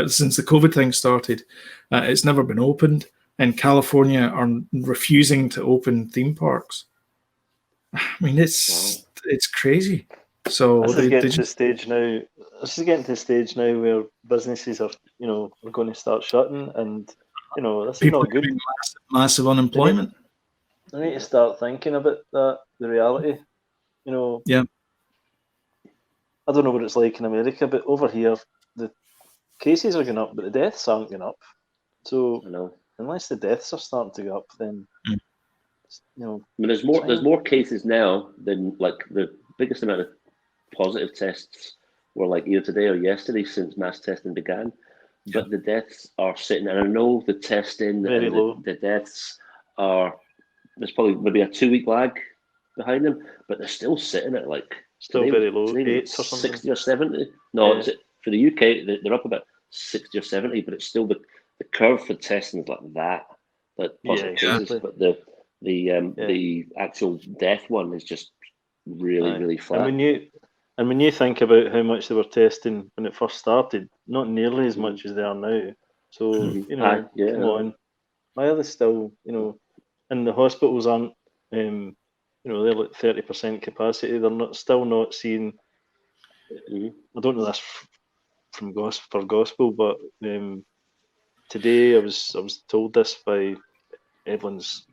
Since the COVID thing started, it's never been opened. And California are refusing to open theme parks. I mean, it's crazy. So this is getting to the stage now. This is getting to the stage now where businesses are, are going to start shutting, and this is not good. Massive unemployment. I need to start thinking about that. The reality, Yeah. I don't know what it's like in America, but over here, the cases are going up, but the deaths aren't going up. So unless the deaths are starting to go up, then I mean, there's more cases now than like the biggest amount of positive tests were like either today or yesterday since mass testing began. But the deaths are sitting, and I know the testing very low. The deaths are, there's probably maybe a 2-week lag behind them, but they're still sitting at like very low, 8 or 60 or 70. No, for the UK they're up about 60 or 70, but it's still the curve for testing is like that, like positive cases, but the actual death one is just really flat. And when you think about how much they were testing when it first started, not nearly as much as they are now. So come on, why are they still and the hospitals aren't they're like 30% capacity. They're still not seeing. I don't know this from gospel, but today I was told this by Evelyn's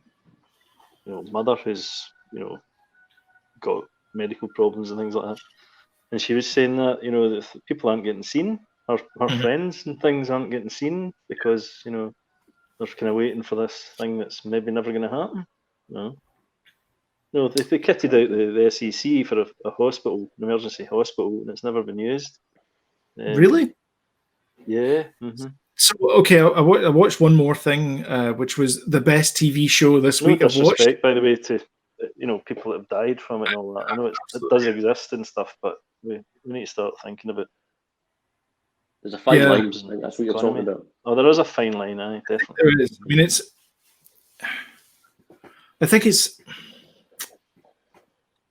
mother, who's got medical problems and things like that, and she was saying that that people aren't getting seen, her friends and things aren't getting seen because they're kind of waiting for this thing that's maybe never going to happen. No, they kitted out the SEC for a hospital, an emergency hospital, and it's never been used. Really? Yeah. So, okay, I watched one more thing, which was the best TV show this week. No disrespect, by the way, to people that have died from it and all that. I know it does exist and stuff, but we need to start thinking about. There's a fine line. I think that's what you're talking about. Oh, there is a fine line, definitely. There is. I mean, I think it's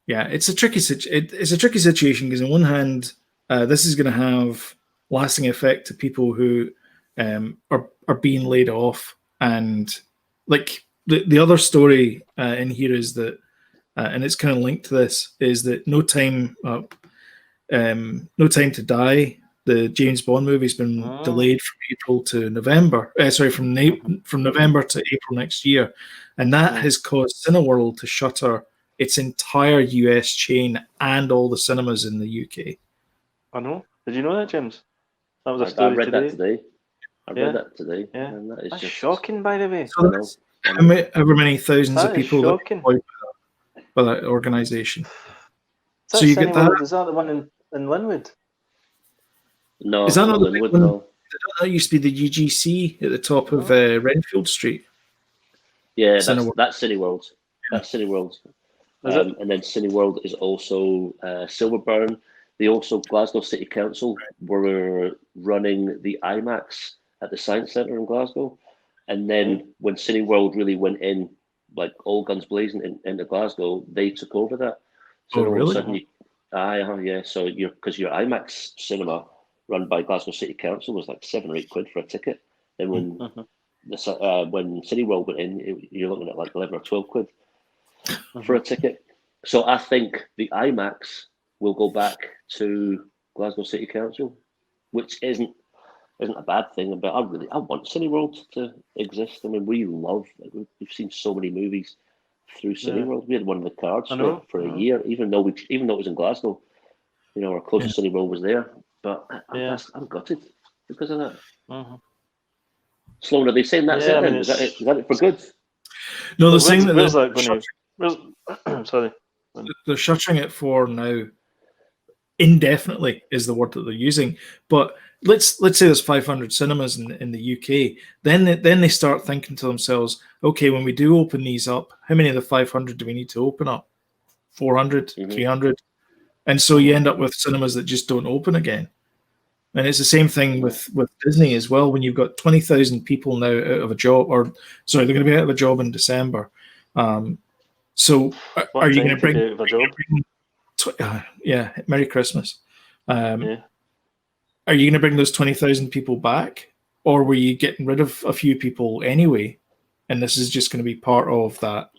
a tricky situation because on one hand, this is going to have lasting effect to people who are being laid off, and like the other story in here is that, and it's kind of linked to this, is that No Time to Die, the James Bond movie, has been delayed from April to November. From November to April next year, and that has caused Cineworld to shutter its entire US chain and all the cinemas in the UK. I know. Did you know that, James? That was a I story read today. that today. I Yeah. read that today. Yeah. And that is That's just shocking, by the way. So that's however many thousands That of is people that are shocking. employed by that organisation. Is So that you get that. Cineworld? Is that the one in Linwood? No, Is that not the Linwood, big one? no. That used to be the UGC at the top of Renfield Street. Yeah, Cineworld. that's Cineworld. That's Cineworld. Is it? And then Cineworld is also Silverburn. They also, Glasgow City Council were running the IMAX at the Science Centre in Glasgow. And then when Cineworld really went in, like all guns blazing into Glasgow, they took over that. So Oh, all really? of a sudden, yeah. So because your IMAX cinema run by Glasgow City Council was like £7 or £8 for a ticket. Then when when Cineworld went in, you're looking at like 11 or 12 quid for a ticket. So I think the IMAX will go back to Glasgow City Council, which isn't a bad thing. But I want Cineworld to exist. I mean, we've seen so many movies through Cineworld. We had one of the cards for a year, even though it was in Glasgow. You know, our closest Cineworld was there. But I'm gutted because of that. Sloan, are they saying that's it? Then? Is that it for good? No, they're saying that where's that going to? Sorry, they're shuttering it for now. Indefinitely is the word that they're using. But let's say there's 500 cinemas in the UK. Then they start thinking to themselves, okay, when we do open these up, how many of the 500 do we need to open up? 400, 300, and so you end up with cinemas that just don't open again. And it's the same thing with Disney as well. When you've got 20,000 people now out of a job, they're going to be out of a job in December. So are you going to bring? Out of a job? Merry Christmas. Are you going to bring those 20,000 people back, or were you getting rid of a few people anyway? And this is just going to be part of that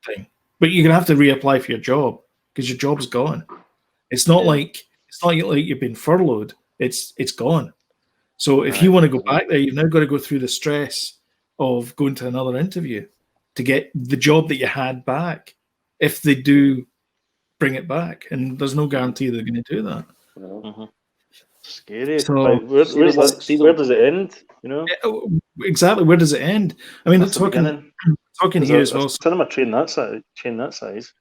thing. But you're going to have to reapply for your job because your job's gone. It's not like you've been furloughed. It's gone. So if you want to go back there, you've now got to go through the stress of going to another interview to get the job that you had back. If they do bring it back, and there's no guarantee they're going to do that. Scary. So where does it end? You know exactly, where does it end? I mean, they're talking here as well. Cinema chain that size.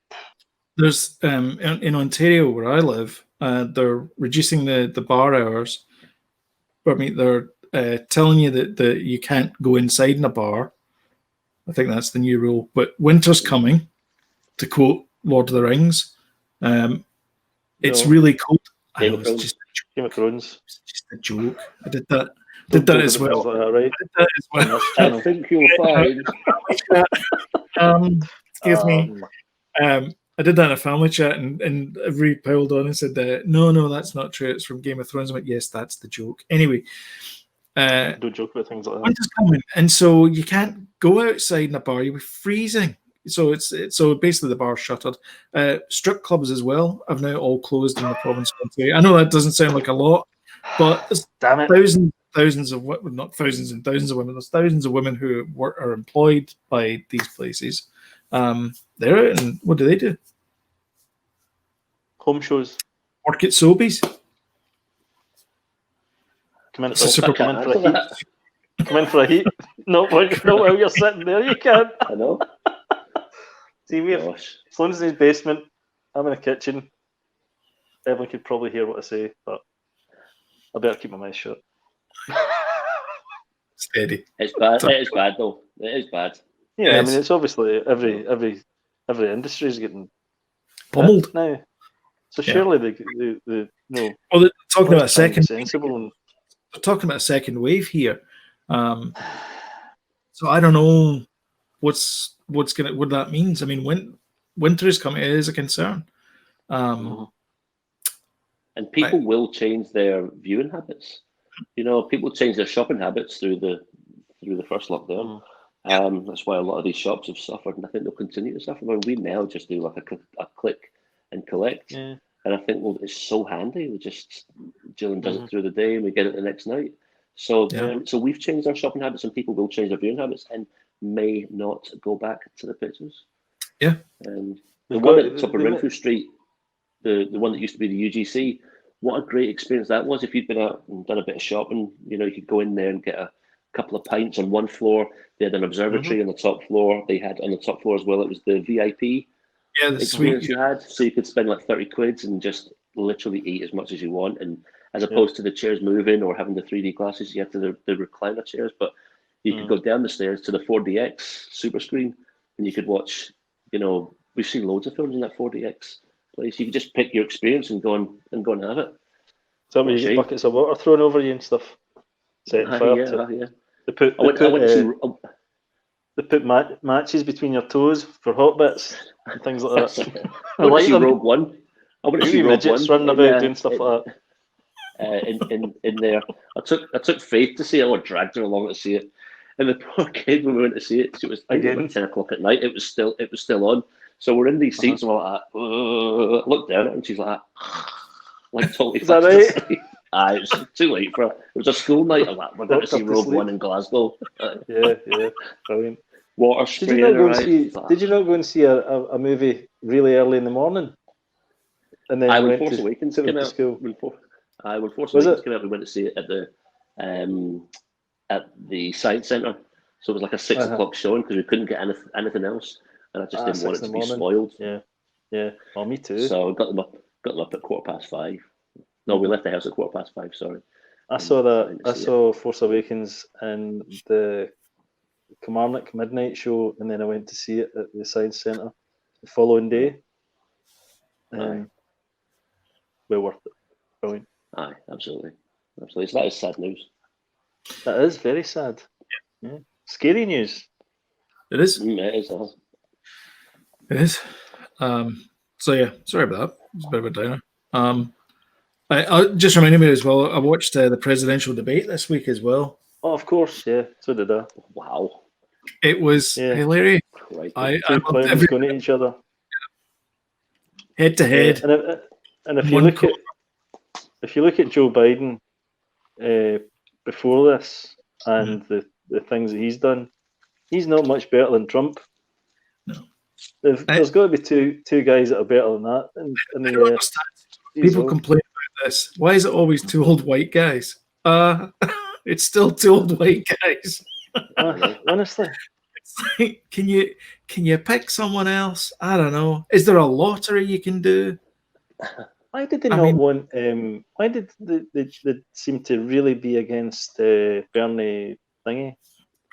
There's in Ontario where I live, they're reducing the bar hours. I mean, they're telling you that you can't go inside in a bar. I think that's the new rule. But winter's coming, to quote Lord of the Rings. It's really cold. Game of Thrones. It's just a joke. I did that. Did that as well. Like that, right? I did that as well. I think you'll find. Excuse me. I did that in a family chat, and everybody piled on and said, no, that's not true. It's from Game of Thrones. I went, yes, that's the joke. Anyway. Don't joke about things like that. Winter's coming, and so you can't go outside in a bar. You'll be freezing. So so basically the bar's shuttered. Strip clubs as well have now all closed in the province of Ontario. I know that doesn't sound like a lot, but there's thousands of not thousands and thousands of women. There's thousands of women who are employed by these places. They're out, and what do? Home shows. Work at Sobeys. Come in for a heat. No, while you're sitting there, you can't. I know. See, Sloan's in his basement. I'm in the kitchen. Everyone could probably hear what I say, but I better keep my mouth shut. Steady. It's bad. It is bad, though. It is bad. Yeah, I mean, it's obviously every industry is getting pummeled now. So surely the no. Well, they're talking about a second. Sensible. They're talking about a second wave here. So I don't know. what that means. I mean, winter is coming. It is a concern. And people will change their viewing habits. People change their shopping habits through the first lockdown. That's why a lot of these shops have suffered, and I think they'll continue to suffer. We now just do like a click and collect, and I think it's so handy. Gillian does it through the day, and we get it the next night. So we've changed our shopping habits, and people will change their viewing habits, and may not go back to the pictures. Yeah. The one at the top of Renfrew Street, the one that used to be the UGC. What a great experience that was! If you'd been out and done a bit of shopping, you could go in there and get a couple of pints on one floor. They had an observatory on the top floor. They had on the top floor as well. It was the VIP experience you had, so you could spend like 30 quid and just literally eat as much as you want. And as opposed to the chairs moving or having the 3D glasses, you have the recliner chairs. But you could go down the stairs to the 4DX super screen, and you could watch. We've seen loads of films in that 4DX place. You could just pick your experience and go and have it. So you get buckets of water thrown over you and stuff. Setting fire to. Yeah. They put matches between your toes for hot bits and things like that. I want to see Rogue One. I want to see Rogue One running about doing stuff like that. In there, I took Faith to see it. I dragged her along to see it, and the poor kid when we went to see it, it was like 10 o'clock at night. It was still on. So we're in these seats and we're like, I looked down at her and she's like totally. Is that right? It was too late for her. It was a school night. I'm like, we're going to see Rogue One in Glasgow. Yeah, brilliant. Water spraying in her eyes. Did you not go and see a movie really early in the morning? And then when Force Awakens came out. When Force Awakens came out, we went to see it at the Science Centre. So it was like a 6 o'clock showing because we couldn't get anything else, and I just didn't want it to be spoiled. Yeah. Oh, me too. So I got them up at 5:15. No, we left the house at 5:15. Sorry. I saw that. I saw Force Awakens and the Kilmarnock midnight show, and then I went to see it at the Science Centre the following day. Well worth it. Brilliant. Aye, absolutely. So that is sad news. That is very sad. Yeah. Scary news. It is. It is. It is. So yeah, sorry about that. It's a bit of a downer. I just reminded me as well. I watched the presidential debate this week as well. Oh, of course, yeah. So did I. Wow. It was hilarious. Right. I loved everything. Going at each other, head to head. And if you look at Joe Biden before this and the things that he's done, he's not much better than Trump. No. There's got to be two guys that are better than that. In the understand. People complain about this. Why is it always two old white guys? It's still two old white guys. Honestly, it's like, can you pick someone else? I don't know. Is there a lottery you can do? Why did they not want? Why did they seem to really be against Bernie thingy?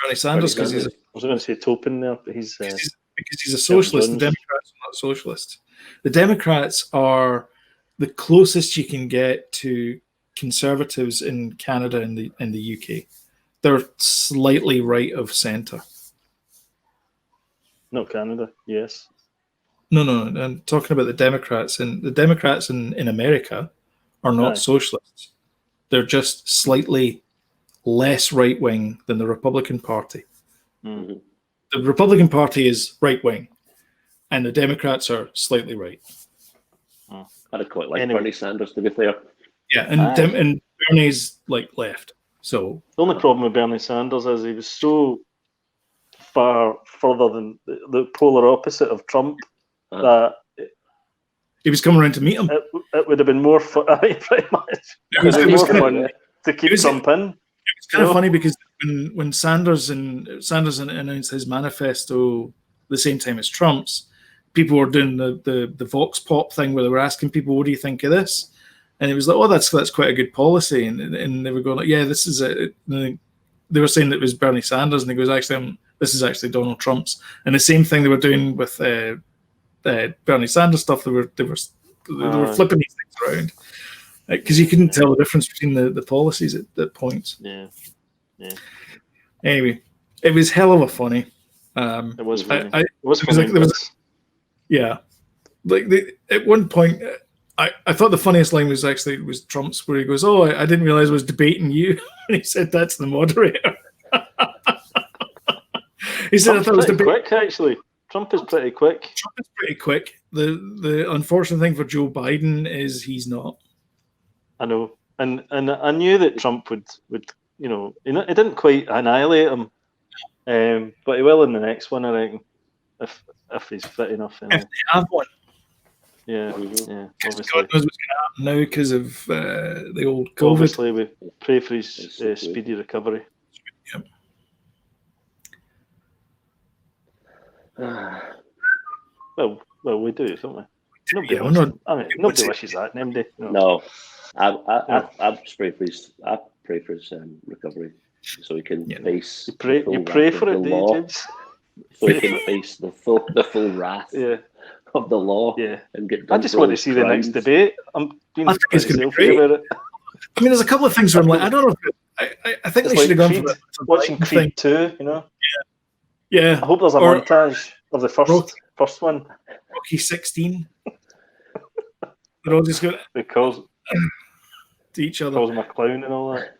Bernie Sanders, because I was going to say Topin there, but he's because he's a socialist. The Democrats are not socialists. The Democrats are the closest you can get to conservatives in Canada and the UK. They're slightly right of centre. Not Canada, yes. No. I'm talking about the Democrats. And the Democrats in America are not socialists. They're just slightly less right-wing than the Republican Party. Mm-hmm. The Republican Party is right-wing, and the Democrats are slightly right. I'd quite like Bernie Sanders, to be fair. Yeah, and Bernie's like left. So the only problem with Bernie Sanders is he was so far further than the polar opposite of Trump that he was coming around to meet him. It would have been more fun. Pretty much. It was more fun to keep Trump in. It was kind of funny because when Sanders announced his manifesto the same time as Trump's, people were doing the Vox Pop thing where they were asking people, "What do you think of this?" And it was like, "Oh, that's quite a good policy." And they were going like, "Yeah, this is it." They were saying that it was Bernie Sanders, and he goes, "Actually, this is actually Donald Trump's." And the same thing they were doing with Bernie Sanders stuff. They were flipping these things around because you couldn't tell the difference between the policies at points. Yeah. Anyway, it was hell of a funny. It was funny. I It was it was funny. like- there was- yeah, like at one point, I thought the funniest line was Trump's, where he goes, "Oh, I didn't realize I was debating you," and he said, "That's the moderator." He said, "I Trump's thought it was pretty debating." quick, actually. Trump is pretty quick. Trump is pretty quick. The unfortunate thing for Joe Biden is he's not. I know, and I knew that Trump would it didn't quite annihilate him, but he will in the next one, I reckon, if he's fit enough. If they have one, Yeah, Mhm. yeah. God Obviously, knows what's going to happen now because of the old COVID. obviously, we pray for his It's so speedy recovery. Yep. Well, we do, don't we? Nobody Yeah, we're wants not- him. I mean, nobody wishes that, nobody. No, I pray for his recovery, so he can Yeah. face. You pray, the full you pray wrath for of it, the do you, law, James? so he can face the full wrath Yeah, of the law yeah. and get. I done just for want all to his see the next crimes. debate. I'm being I think it's pretty gonna be selfish great. about it. I mean, there's a couple of things where I'm like, I don't know. I think It's they should have like gone for Creed, the watching Biden Creed thing. 2, you know. Yeah, I hope there's a Or- montage of the first one Rocky 16. They're all just going because to each other. calls him a clown and all that.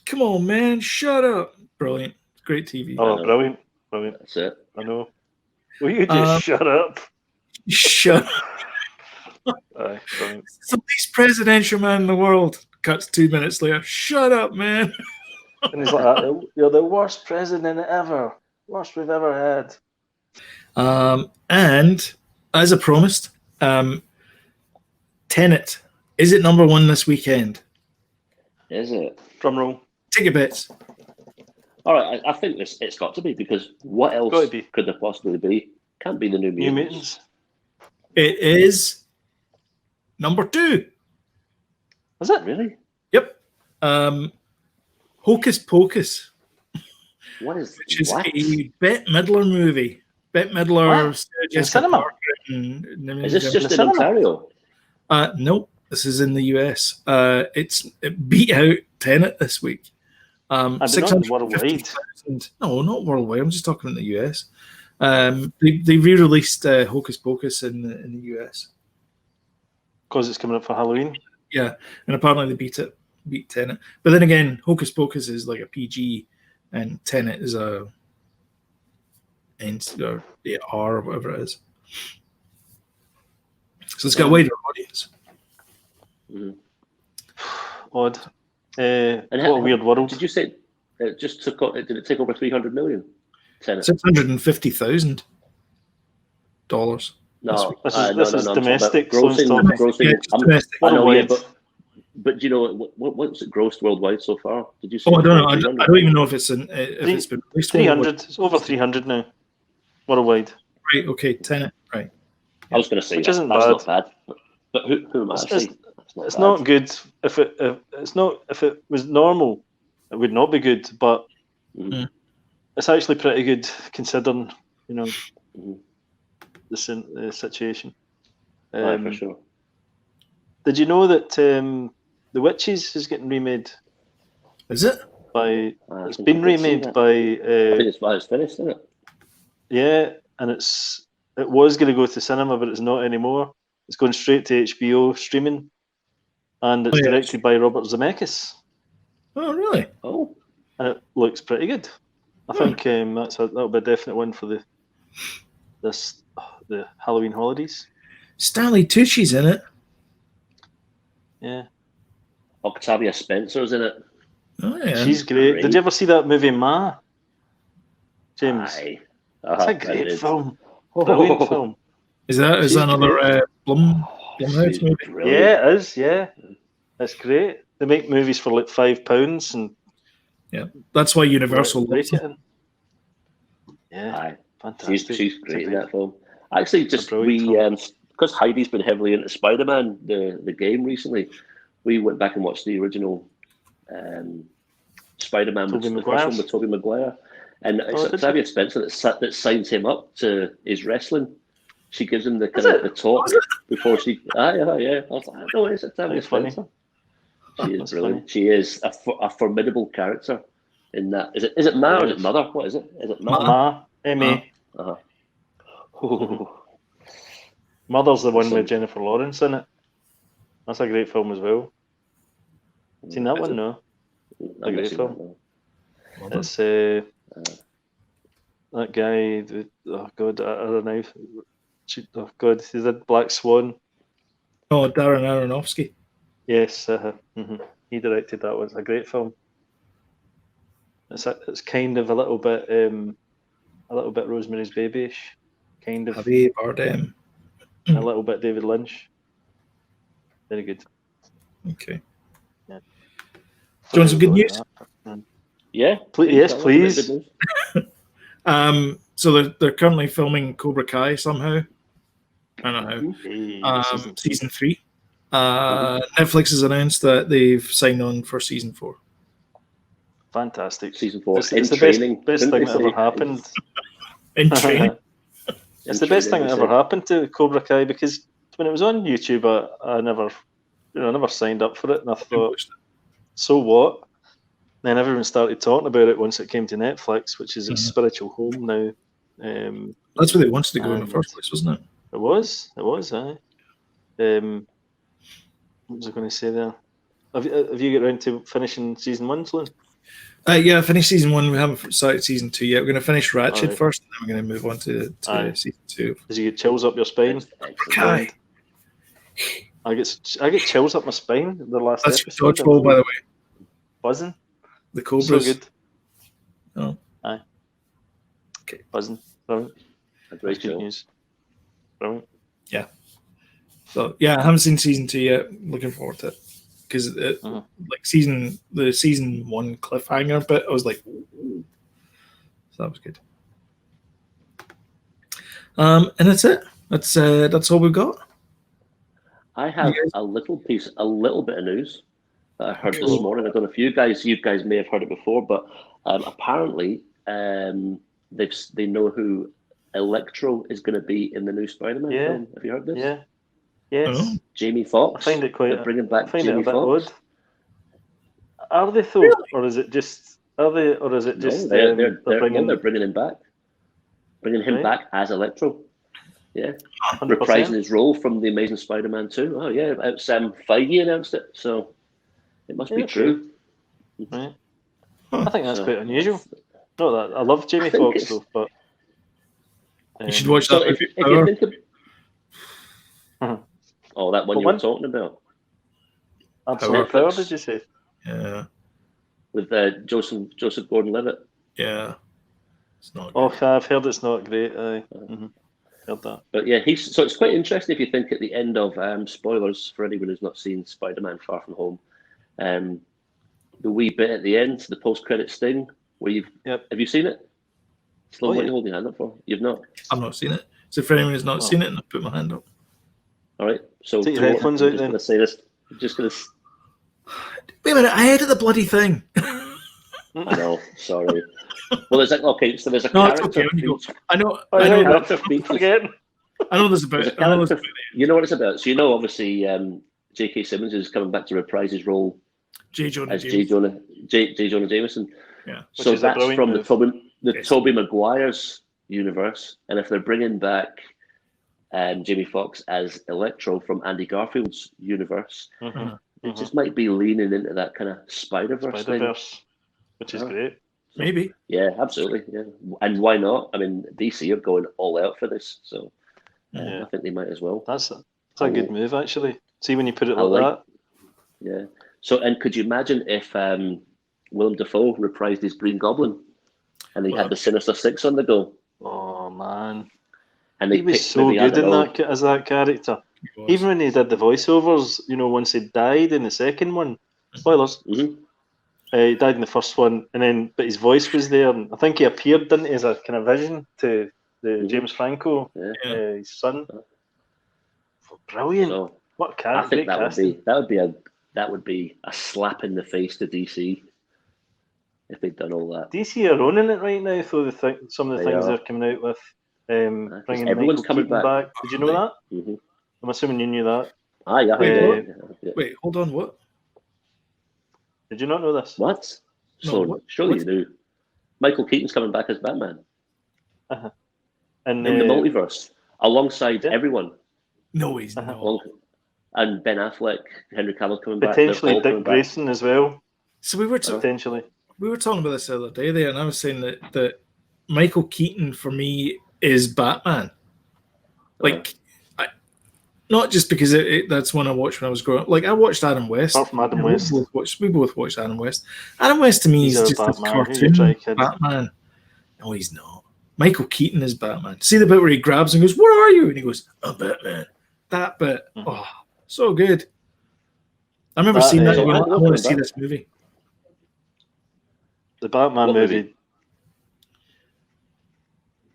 Come on, man, shut up! Brilliant, great TV. Oh, know. brilliant. That's it. I know. Will you just shut up? Shut. Aye, brilliant. It's the least presidential man in the world. Cuts 2 minutes later. Shut up, man. And he's like, "You're the worst president ever. Worst we've ever had." And as I promised, Tenet, is it number one this weekend? Is it? Drum roll. Take your bets. All right, I think it's got to be, because what else Gotta be. could there possibly be? Can't be the New New Mutants. Mutants. It is number 2. Is it? Really? Yep. Hocus Pocus, What is which is what? a Bette Midler movie. Bette Midler, What? Sarah In Jessica cinema? Parker, and Is this just in cinema? Ontario? Nope, this is in the US. It beat out Tenet this week. And not 650,000. No, not worldwide. I'm just talking in the US. They re-released Hocus Pocus in the US. Because it's coming up for Halloween. Yeah, and apparently they beat Tenet. But then again, Hocus Pocus is like a PG, and Tenet is a or R or whatever it is. So it's got a wider audience. Mhm. Odd. And What a weird world. Did you say it just took? Did it take over 300 million? Tenet? $650,000. No, This is no, this no, is no, I'm talking about domestic. grossing. Sloan's Grossing. Yeah, it's I'm- domestic. I know, yeah, Worldwide. but do you know what's it grossed worldwide so far? Did you say? Oh, I don't know. I 300? don't even know if it's it's been released. 300. It's over 300 now. Worldwide. Right. Okay. Tenet. Right. I was going to say Which that. isn't That's bad. not bad. But who am I to It's- say? That's It's bad. not good. If it was normal, it would not be good. But Mhm. it's actually pretty good considering Mhm. the situation. Aye, for sure. Did you know that The Witches is getting remade Is it? by? I It's think been I did see remade that. by. I think it's finished, isn't it? Yeah, and it was going to go to cinema, but it's not anymore. It's going straight to HBO streaming, and it's Oh, yeah. directed by Robert Zemeckis, Oh, really? Oh, and it looks pretty good. I think that'll be a definite win for the Halloween holidays. Stanley Tucci's in it. Yeah, Octavia Spencer's in it. Oh, yeah. she's great. great. Did you ever see that movie Ma? James, Aye. it's a I great did. film. Brilliant film. Is that She's another Blumhouse She's movie? brilliant. Yeah, it is. Yeah, it's great. They make movies for like £5 and That's why Universal break loves it it. in. Yeah, Aye. fantastic. She's It's a great in that film. Actually, just brilliant we film. because Heidi's been heavily into Spider-Man, the game recently. We went back and watched the original Spider-Man, Tobey the first Maguire's. one with Tobey Maguire, and it's Oh, did Octavia Spencer that signs him up to his wrestling. She gives him the Is kind of it? the talk Was it? before she. Yeah. I was like, no, it's Octavia That's funny. Spencer. She is That's brilliant. funny. She is a formidable character. in that. Is it Ma or is it Mother? What is it? Is it Ma? Ma, M.A. Uh-huh. Mother's the one with Jennifer Lawrence in it. That's a great film as well. Seen that one? No. A great film. It's that guy. Oh God, I don't know. Oh God, he did Black Swan. Oh, Darren Aronofsky. Yes, he directed that one. It's a great film. It's kind of a little bit Rosemary's Baby-ish, kind of. Javier Bardem. A little bit David Lynch. Very good. Okay. Yeah. Do you want some good news? Yeah. Yes, please. So they're currently filming Cobra Kai somehow. I don't know. Season 3. Netflix has announced that they've signed on for season 4. Fantastic. Season 4. It's the best thing that ever happened. In training. It's the best thing that ever happened to Cobra Kai, because when it was on YouTube, I never signed up for it, and I thought, so what? Then everyone started talking about it once it came to Netflix, which is its spiritual home now. That's where they wanted to go in the first place, wasn't it? It was, aye. What was I going to say there? Have you got around to finishing season 1, Sloan? Yeah, I finished season 1. We haven't started season 2 yet. We're going to finish Ratched first, and then we're going to move on to season 2. Does you get chills up your spine? Okay. I get chills up my spine. The last That's episode. dodgeball, by the way. Buzzing. The Cobras. So good. Oh. Aye. Okay. Buzzing. Brilliant. Great good news. Brilliant. Yeah. So yeah, I haven't seen season 2 yet. Looking forward to it, because like season 1 cliffhanger bit, I was like, ooh. So that was good. And that's it. That's all we've got. I have a little bit of news that I heard this morning. I don't know if you guys may have heard it before, but apparently they know who Electro is going to be in the new Spider-Man film. Have you heard this? Yeah. Yes. Oh. Jamie Foxx. I find it quite. They're bringing back I find Jamie it a bit Foxx. odd. Are they though, or is it just? Are they, or is it just? No, they're bringing him back. Bringing him back as Electro. Yeah, 100%. reprising his role from the Amazing Spider-Man 2. Oh yeah, it's Feige announced it, so it must be true. Right. I think that's quite unusual. Not that I love Jamie Foxx though, but you should watch that. If you think of, that one you were talking about. Absolute Power, did you say? Yeah. With Joseph Gordon-Levitt. Yeah. It's not. I've heard it's not great. Heard that. But yeah, so it's quite interesting if you think at the end of spoilers for anyone who's not seen Spider-Man: Far From Home, the wee bit at the end, the post-credit sting, where have you seen it? Sloan, what are you holding your hand up for? You've not? I've not seen it. So for anyone who's not seen it, I'll put my hand up. All right. So take your headphones out then. I'm just going to say this. I'm just going to. Wait a minute! I edit the bloody thing. I know. Sorry. Well, there's so there's a character. Okay. I know. Character features. I know there's about. You know what it's about. So obviously, J.K. Simmons is coming back to reprise his role J. Jonah Jameson. Yeah. So that's from the Tobey Maguire's universe, and if they're bringing back Jamie Foxx as Electro from Andy Garfield's universe, it just might be leaning into that kind of Spider-Verse thing, which is great. Maybe. Yeah, absolutely. Yeah, and why not? I mean, DC are going all out for this, so I think they might as well. That's a good move, actually. See, when you put it like that. Yeah. So, and could you imagine if Willem Dafoe reprised his Green Goblin, and he had the Sinister Six on the go? Oh man! And he was so good in that as that character. Even when he did the voiceovers, once he died in the second one. Spoilers. He died in the first one, but his voice was there, and I think he appeared, didn't he, as a kind of vision to the James Franco, his son. Brilliant! So, what a character! I think that would be a slap in the face to DC if they'd done all that. DC are owning it right now, so some of the things they're coming out with, bringing everyone's Michael coming Keaton back. Did you know that? I'm assuming you knew that. Wait, hold on, what? Did you not know this? What? Sloan, surely you knew. Michael Keaton's coming back as Batman And in the multiverse, alongside Yeah. everyone. No, he's not. And Ben Affleck, Henry Cavill coming back. potentially They're all coming Dick back. Grayson as well. So we were Potentially. talking about this the other day there, and I was saying that Michael Keaton for me is Batman. Like, not just because that's one I watched when I was growing up. Like, I watched Adam West. Apart from Adam West. We both watched Adam West. Adam West to me He's is our just this Batman. Who you cartoon try, kid? Batman. No, he's not. Michael Keaton is Batman. See the bit where he grabs and goes, "Where are you?" And he goes, "I'm Batman." That bit, oh, so good. I remember seeing that. So I I want to see this movie. The Batman What movie.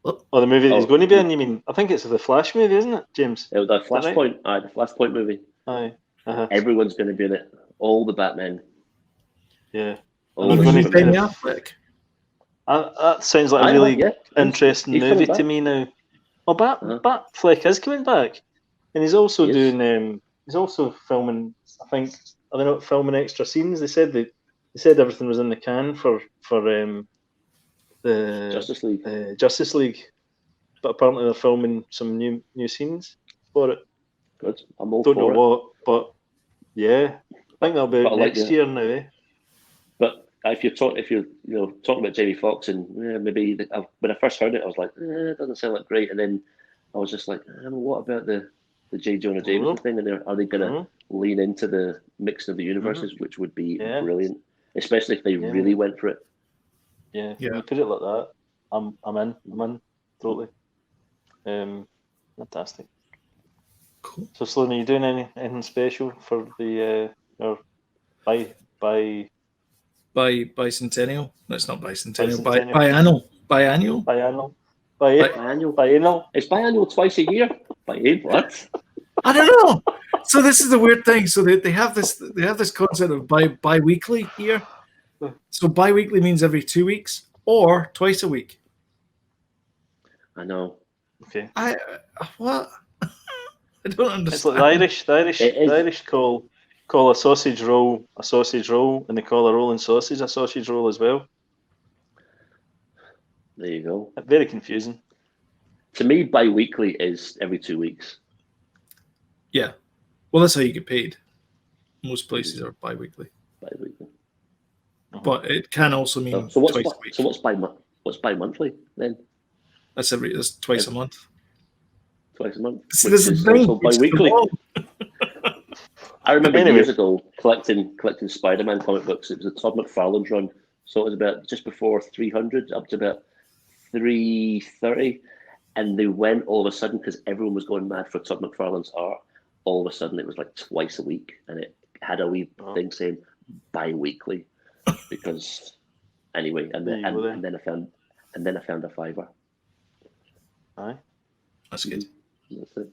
What? Oh, the movie that he's Oh. going to be in. You mean? I think it's the Flash movie, isn't it, James? The that right? Flashpoint, the Flashpoint movie. Aye. Everyone's going to be in it. All the Batmen. Yeah. All He's the gonna Ben Supermen. Affleck. That sounds like Aye, a really yeah. interesting He's movie coming to back. me now. Oh, Uh-huh. Batfleck is coming back, and he's also He is. doing. He's also filming. I think are they not filming extra scenes? They said everything was in the can for the Justice League. Justice League, but apparently they're filming some new scenes for it. Good. I'm all Don't know for it. what, but yeah, I think that'll be But I like next that. year now. Eh? But if you're talking about Jamie Foxx and maybe when I first heard it, I was like, it doesn't sound like great. And then I was just like, what about the J. Jonah Jameson thing? And are they going to lean into the mixing of the universes, which would be Yeah. brilliant, especially if they really went for it. Yeah, Yeah. when you put it like that, I'm in totally. Fantastic. Cool. So, Sloan, are you doing anything special for the or Bicentennial? That's not bicentennial. Bicentennial. Biannual. biennial? It's biannual twice a year. What? I don't know. So this is the weird thing. So they have this concept of bi-weekly here. So bi-weekly means every 2 weeks or twice a week. I know. Okay. What? I don't understand. It's like the Irish call a sausage roll, and they call a rolling sausage a sausage roll as well. There you go. Very confusing. To me, bi-weekly is every 2 weeks. Yeah. Well, that's how you get paid. Most places are bi-weekly. Bi-weekly. But it can also mean So what's twice a week. so what's bi-monthly then? That's twice a month. Twice a month. See, Which this is is the thing. also bi-weekly. I remember Anyway. years ago collecting Spider-Man comic books. It was a Todd McFarlane's run, so it was about just before 300, up to about 330, and they went all of a sudden because everyone was going mad for Todd McFarlane's art. All of a sudden, it was like twice a week, and it had a wee thing saying bi-weekly because anyway. And then I found a $5. Aye. That's good.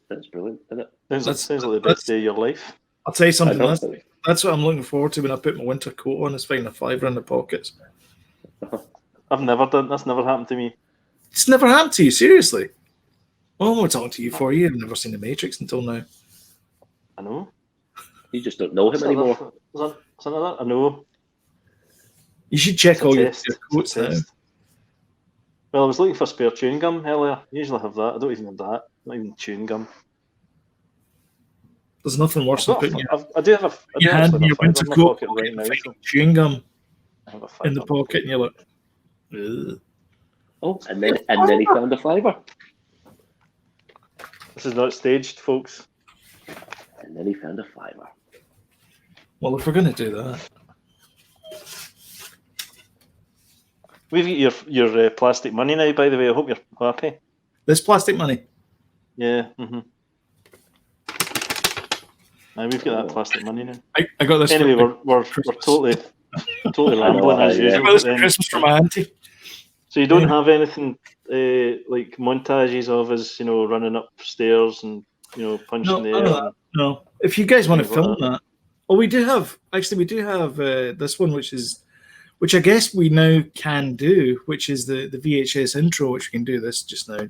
That's brilliant, isn't it? Sounds like the best day of your life. I'll tell you something. I know. That's what I'm looking forward to when I put my winter coat on. Is finding a $5 in the pockets. I've never done. That's never happened to me. It's never happened to you, seriously. Well, we're talking to you for you. I've never seen The Matrix until now. I know. You just don't know him anymore. Is another? I know. You should check It's a all your test. coats It's a now. test. Well, I was looking for spare chewing gum earlier. I usually have that. I don't even have that. Not even chewing gum. There's nothing worse than putting I do have a. I do your hand actually in your have a winter fiver in my coat pocket right now. and So chewing gum I have a in the fiver. pocket, and you're like, ugh. Oh, and then he found a $5. This is not staged, folks. And then he found a $5. Well, if we're going to do that, We've got your plastic money now. By the way, I hope you're happy. this plastic money. Yeah. Now we've got that plastic money now. I got this. Anyway, for we're Christmas. totally rambling as yeah. I usual. got this for then. Christmas from my auntie. So you don't have anything like montages of us, running upstairs and punching the air. No. If you guys want to Anything film like that, well, we do have this one, which I guess we now can do, which is the VHS intro, which we can do this just now.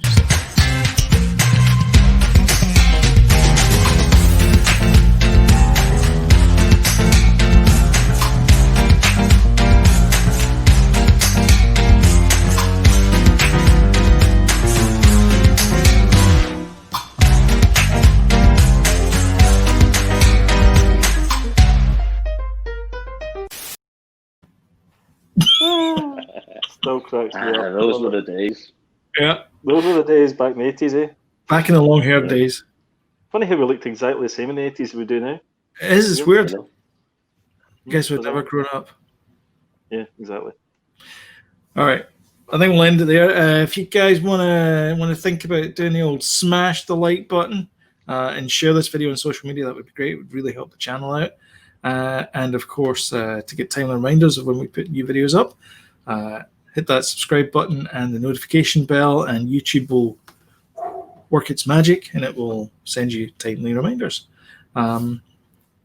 Still cracks me up. Those were the days. Yeah, Those were the days back in the 80s, eh? back in the long-haired days. Funny how we looked exactly the same in the 80s as we do now. It is. It's Yep. weird. You know? Guess we've never grown up. Yeah, exactly. All right. I think we'll end it there. If you guys want to think about doing the old smash the like button and share this video on social media, that would be great. It would really help the channel out. And of course, to get timely reminders of when we put new videos up, hit that subscribe button and the notification bell, and YouTube will work its magic and it will send you timely reminders.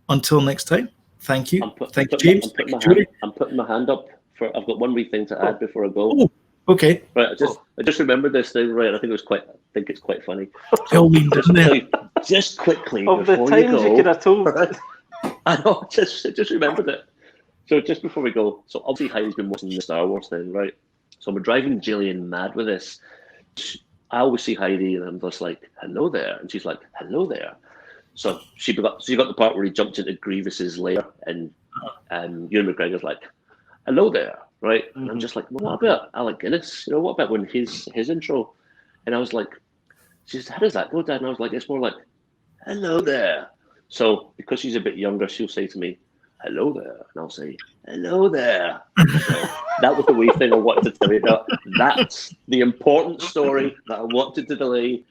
Until next time, thank you. Thank you, James. Thank you, Jody. I'm putting my hand up. I've got one wee thing to add before I go. Oh, okay. Right, I just remembered this thing. Right, I think it's quite funny. Just quickly Of the before times you go, you could have told. I know. Just remembered it. So just before we go, so obviously Heidi's been watching the Star Wars thing, right? So I'm driving Jillian mad with this. I always see Heidi and I'm just like, "Hello there," and she's like, "Hello there." So you got the part where he jumped into Grievous's lair, and Ewan McGregor's like, "Hello there," right? And I'm just like, well, what about Alec Guinness? What about when his intro? And I was like, she said, "How does that go, Dad?" And I was like, it's more like, "Hello there." So because she's a bit younger, she'll say to me, "Hello there," and I'll say, "Hello there." So that was the wee thing I wanted to tell you about. That's the important story that I wanted to delay,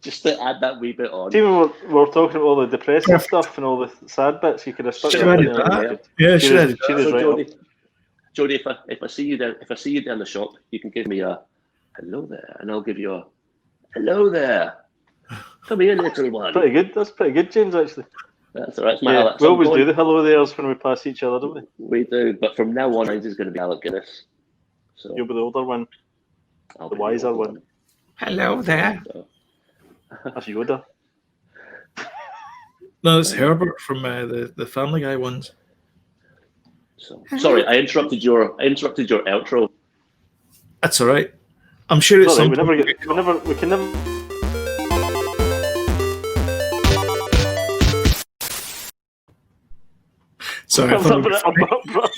just to add that wee bit on. See, when we're talking about all the depressing stuff and all the sad bits, you could have stuck that in there. Yeah, should. So Jody, if I see you down the shop, you can give me a "hello there," and I'll give you a "hello there." Come here, little one. pretty good. That's pretty good, James. Actually, That's all right. yeah, we always do the hello there's when we pass each other, don't we? We do, but from now on, mine's is going to be Alec Guinness. So You'll be the older one, I'll the be wiser older one. Hello there. So, That's Yoda. No, it's Herbert from the Family Guy ones. so sorry, I interrupted your outro. That's all right. I'm sure it's Sorry, something. we can never. Sorry, I thought